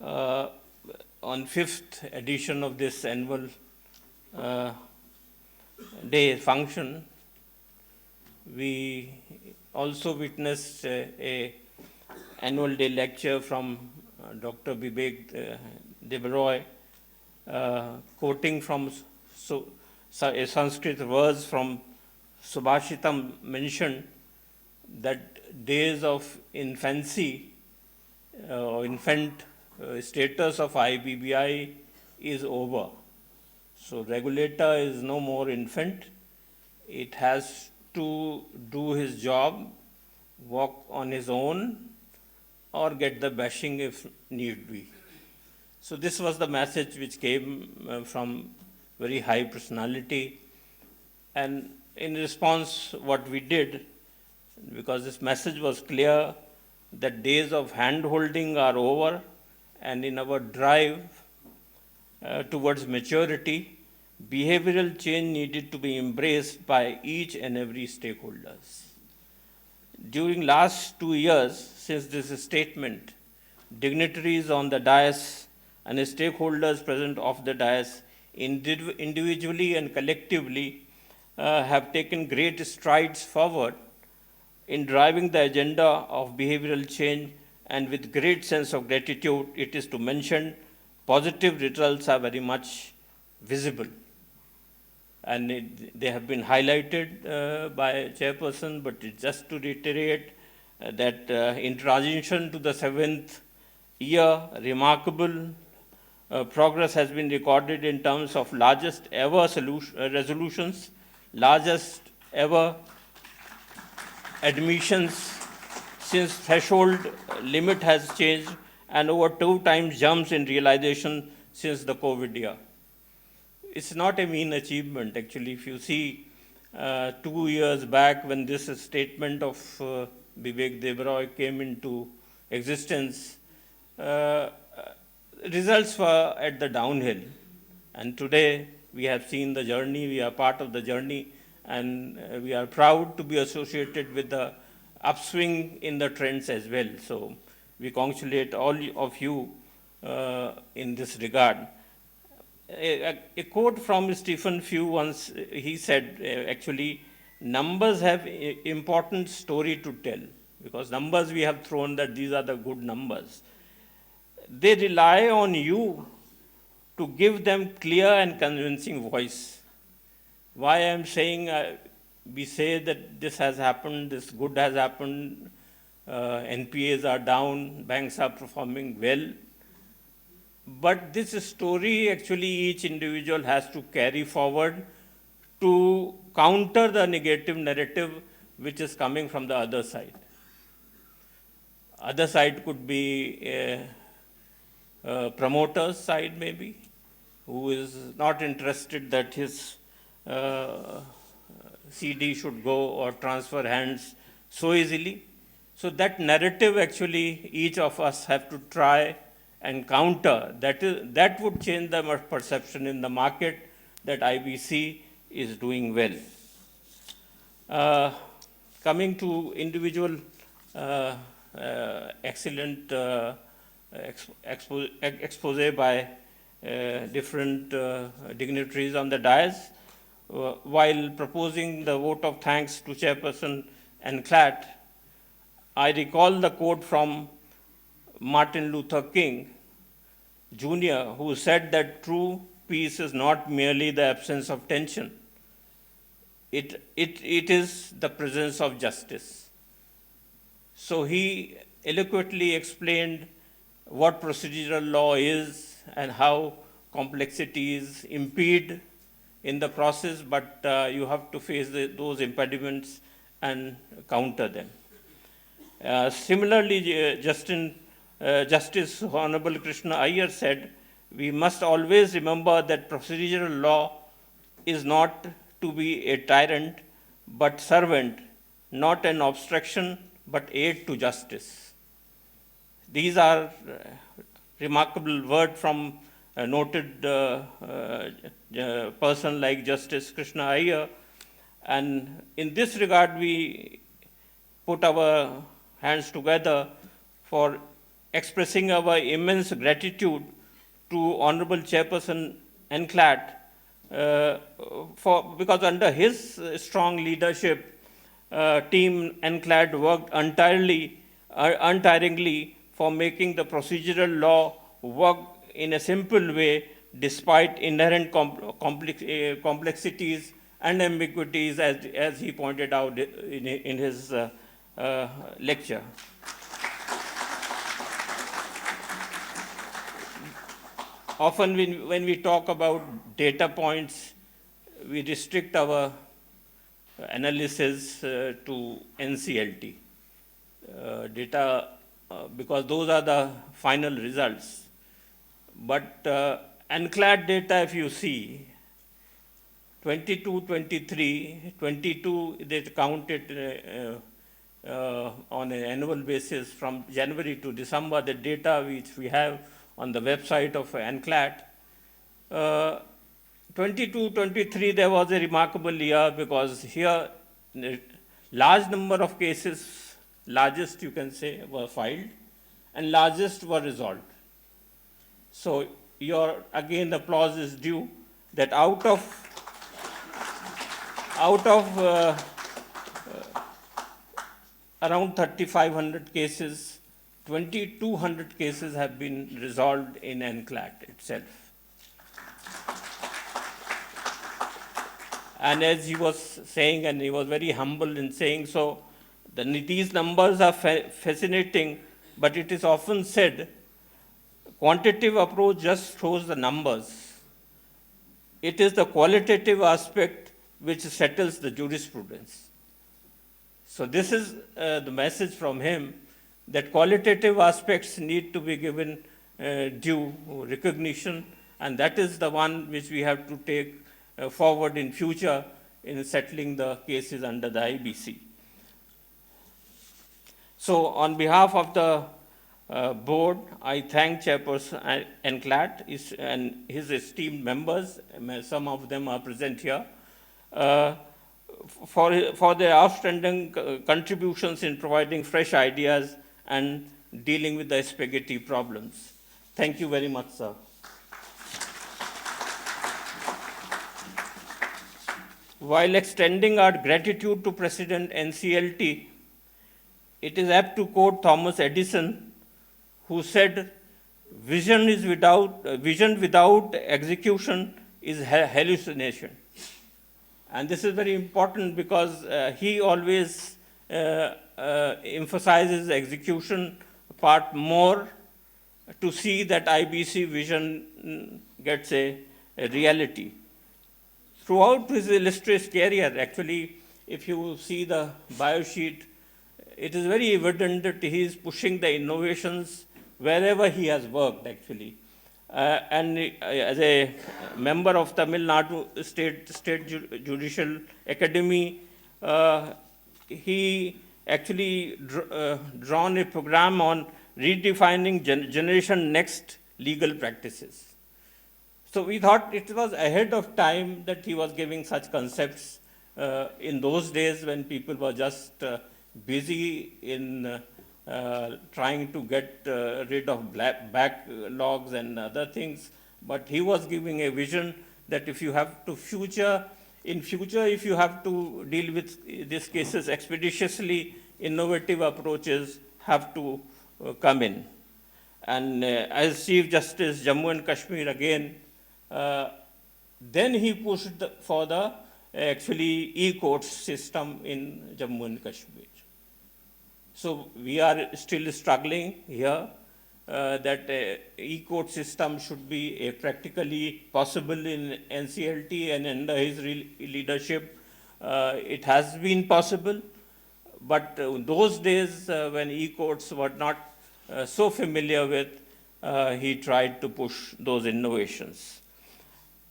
on 5th edition of this annual day function, we also witnessed a annual day lecture from Dr. Vivek Debaroy, quoting from a Sanskrit verse from Subhashitam mentioned that days of infancy or infant status of IBBI is over. So regulator is no more infant. It has to do his job, walk on his own, or get the bashing if need be. So this was the message which came from very high personality. And in response, what we did, because this message was clear, that days of hand-holding are over, and in our drive towards maturity, behavioral change needed to be embraced by each and every stakeholders. During last 2 years since this statement, dignitaries on the dais and stakeholders present of the dais individually and collectively have taken great strides forward in driving the agenda of behavioral change, and with great sense of gratitude, it is to mention positive results are very much visible. And they have been highlighted by Chairperson, but just to reiterate that in transition to the 7th year, remarkable progress has been recorded in terms of largest ever resolutions, largest ever admissions since threshold limit has changed, and over 2 times jumps in realization since the COVID year. It's not a mean achievement, actually. If you see 2 years back when this statement of Vivek Debaroy came into existence, results were at the downhill. And today we have seen the journey, we are part of the journey, and we are proud to be associated with the upswing in the trends as well. So we congratulate all of you in this regard. A quote from Stephen Few once, he said, actually, numbers have important story to tell, because numbers we have thrown that these are the good numbers. They rely on you to give them clear and convincing voice. Why I am saying, we say that this has happened, this good has happened, NPAs are down, banks are performing well. But this story, actually, each individual has to carry forward to counter the negative narrative which is coming from the other side. Other side could be a promoter's side, maybe, who is not interested that his CD should go or transfer hands so easily. So that narrative, actually, each of us have to try and counter. That would change the perception in the market that IBC is doing well. Coming to individual excellent expose by different dignitaries on the dais, while proposing the vote of thanks to Chairperson Enclat, I recall the quote from Martin Luther King Jr., who said that true peace is not merely the absence of tension. It is the presence of justice. So he eloquently explained what procedural law is and how complexities impede in the process, but you have to face those impediments and counter them. Similarly, Justice Hon'ble Krishna Iyer said, we must always remember that procedural law is not to be a tyrant, but servant, not an obstruction, but aid to justice. These are remarkable words from a noted person like Justice Krishna Iyer. And in this regard, we put our hands together for expressing our immense gratitude to Honorable Chairperson Enclat because under his strong leadership, Team Enclat worked untiringly for making the procedural law work in a simple way despite inherent complexities and ambiguities, as he pointed out in his lecture. Often when we talk about data points, we restrict our analysis to NCLT data because those are the final results. But Enclat data, if you see, 22, 23, 22, they counted on an annual basis from January to December, the data which we have on the website of ANCLAT. 22-23, there was a remarkable year because here a large number of cases, largest you can say, were filed and largest were resolved. So again, the applause is due that out of around 3,500 cases, 2,200 cases have been resolved in ANCLAT itself. And as he was saying, and he was very humble in saying so, these numbers are fascinating, but it is often said, quantitative approach just shows the numbers. It is the qualitative aspect which settles the jurisprudence. So this is the message from him, that qualitative aspects need to be given due recognition, and that is the one which we have to take forward in future in settling the cases under the IBC. So on behalf of the board, I thank Chairperson ANCLAT and his esteemed members, some of them are present here, for their outstanding contributions in providing fresh ideas and dealing with the spaghetti problems. Thank you very much, sir. While extending our gratitude to President NCLT, it is apt to quote Thomas Edison, who said, vision without execution is hallucination. And this is very important because he always emphasizes the execution part more to see that IBC vision gets a reality. Throughout his illustrious career, actually, if you see the bio sheet, it is very evident that he is pushing the innovations wherever he has worked, actually. And as a member of Tamil Nadu State Judicial Academy, he actually drawn a program on redefining Generation Next legal practices. So we thought it was ahead of time that he was giving such concepts in those days when people were just busy in trying to get rid of backlogs and other things. But he was giving a vision that if you have to in future, if you have to deal with these cases expeditiously, innovative approaches have to come in. And as Chief Justice Jammu and Kashmir again, then he pushed for the actually e-court system in Jammu and Kashmir. So we are still struggling here that e-court system should be practically possible in NCLT, and under his leadership it has been possible. But those days when e-courts were not so familiar with, he tried to push those innovations.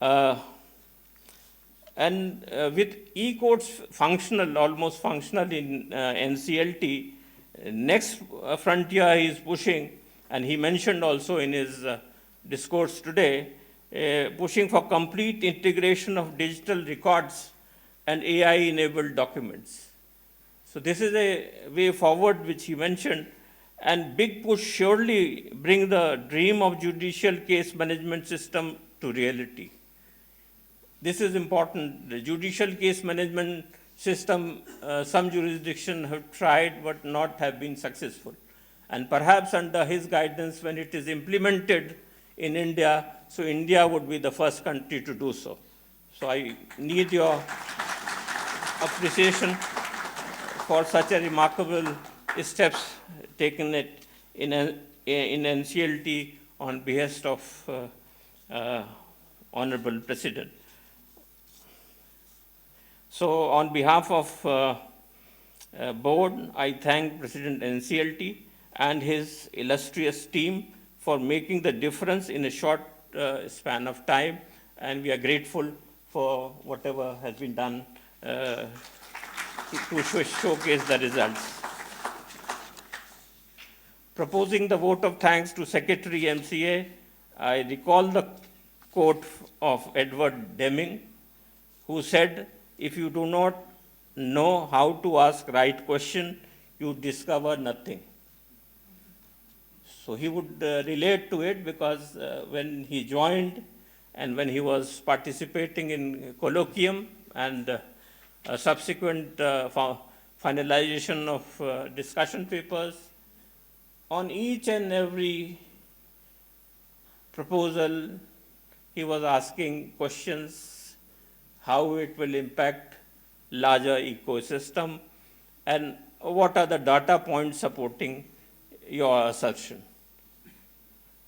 And with e-courts almost functional in NCLT, next frontier he is pushing, and he mentioned also in his discourse today, pushing for complete integration of digital records and AI-enabled documents. So this is a way forward which he mentioned, and big push surely bring the dream of judicial case management system to reality. This is important. The judicial case management system, some jurisdictions have tried but not have been successful. And perhaps under his guidance, when it is implemented in India, so India would be the first country to do so. So I need your appreciation for such a remarkable steps taken in NCLT on behest of Honorable President. So on behalf of board, I thank President NCLT and his illustrious team for making the difference in a short span of time, and we are grateful for whatever has been done to showcase the results. Proposing the vote of thanks to Secretary MCA, I recall the quote of Edward Deming, who said, if you do not know how to ask right question, you discover nothing. So he would relate to it because when he joined and when he was participating in colloquium and subsequent finalization of discussion papers, on each and every proposal, he was asking questions, how it will impact larger ecosystem, and what are the data points supporting your assertion.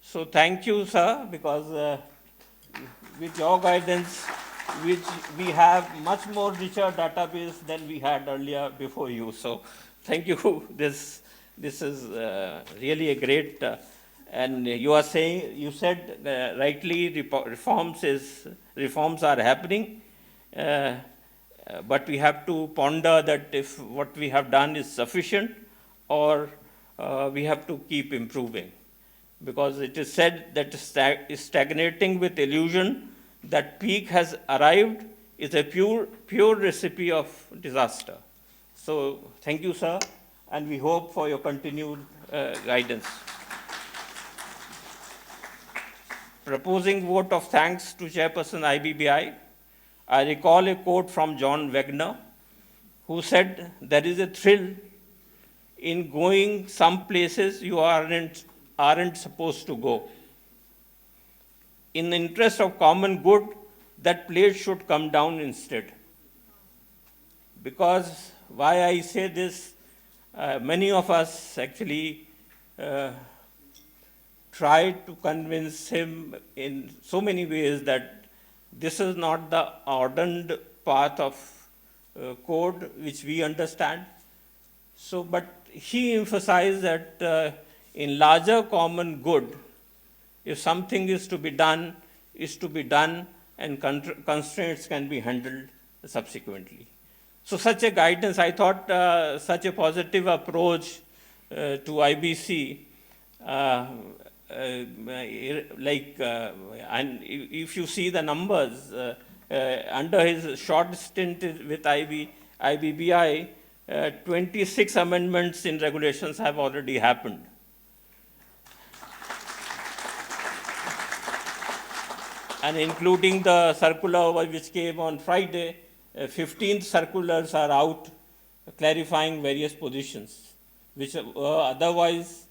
So thank you, sir, because with your guidance, which we have much more richer database than we had earlier before you. So thank you. This is really a great, and you are saying, you said rightly, reforms are happening, but we have to ponder that if what we have done is sufficient or we have to keep improving. Because it is said that stagnating with illusion that peak has arrived is a pure recipe of disaster. So thank you, sir, and we hope for your continued guidance. Proposing vote of thanks to Chairperson IBBI, I recall a quote from John Wagner, who said, there is a thrill in going some places you aren't supposed to go. In the interest of common good, that place should come down instead. Because why I say this, many of us actually tried to convince him in so many ways that this is not the ordained path of code which we understand. So, but he emphasized that in larger common good, if something is to be done, and constraints can be handled subsequently. So such a guidance, I thought such a positive approach to IBC, and if you see the numbers, under his short stint with IBBI, 26 amendments in regulations have already happened. And including the circular which came on Friday, 15 circulars are out clarifying various positions, which were otherwise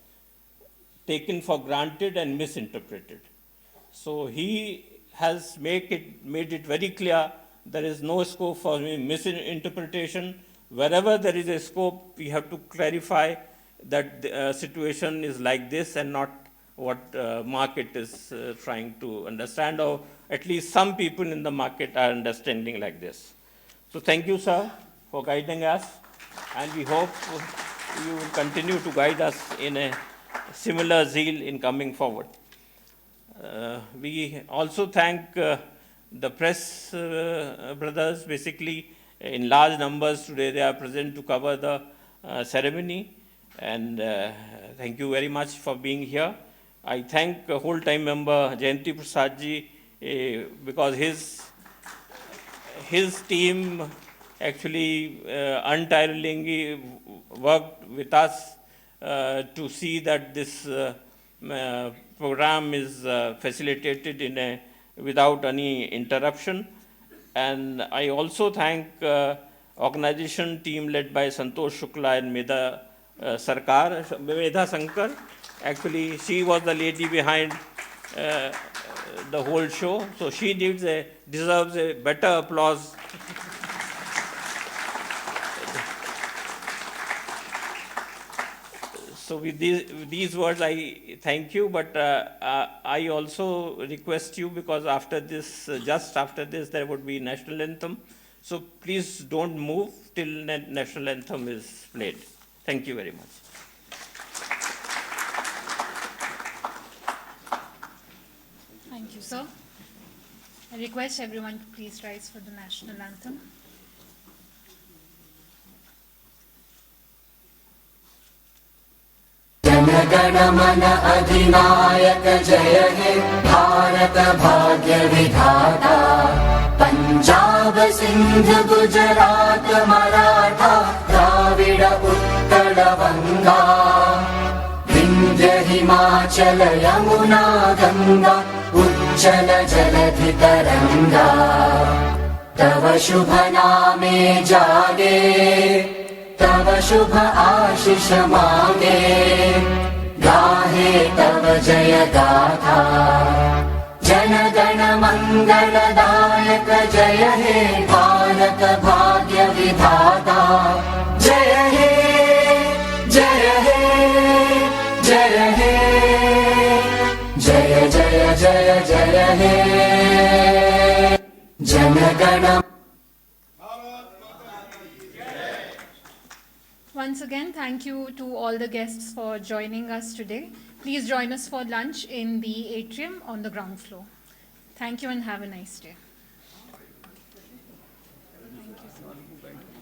taken for granted and misinterpreted. So he has made it very clear there is no scope for misinterpretation. Wherever there is a scope, we have to clarify that the situation is like this and not what market is trying to understand, or at least some people in the market are understanding like this. So thank you, sir, for guiding us, and we hope you will continue to guide us in a similar zeal in coming forward. We also thank the press brothers, basically in large numbers today they are present to cover the ceremony, and thank you very much for being here. I thank whole-time member Jayanti Prasad ji because his team actually untiringly worked with us to see that this program is facilitated without any interruption. And I also thank organization team led by Santosh Shukla and Medha Sankar. Actually, she was the lady behind the whole show, so she deserves a better applause. So with these words, I thank you, but I also request you, because after this, just after this, there would be national anthem. So please don't move till national anthem is played. Thank you very much. Thank you, sir. I request everyone to please rise for the national anthem. Jana गण मन अधिनायक जय हे भारत भाग्य विधाता पंजाब सिंध गुजरात मराठा द्राविड उत्कल बंगा विंध्य हिमाचल यमुना गंगा उच्चल जलधि तरंगा तव शुभ नामे जागे तव शुभ आशीष मांगे गाहे तव जय गाथा जन गण मंगलदायक जय हे भारत भाग्य विधाता जय हे जय हे जय हे जय जय जय जय हे Jana Gana. Once again, thank you to all the guests for joining us today. Please join us for lunch in the atrium on the ground floor. Thank you and have a nice day. Thank you.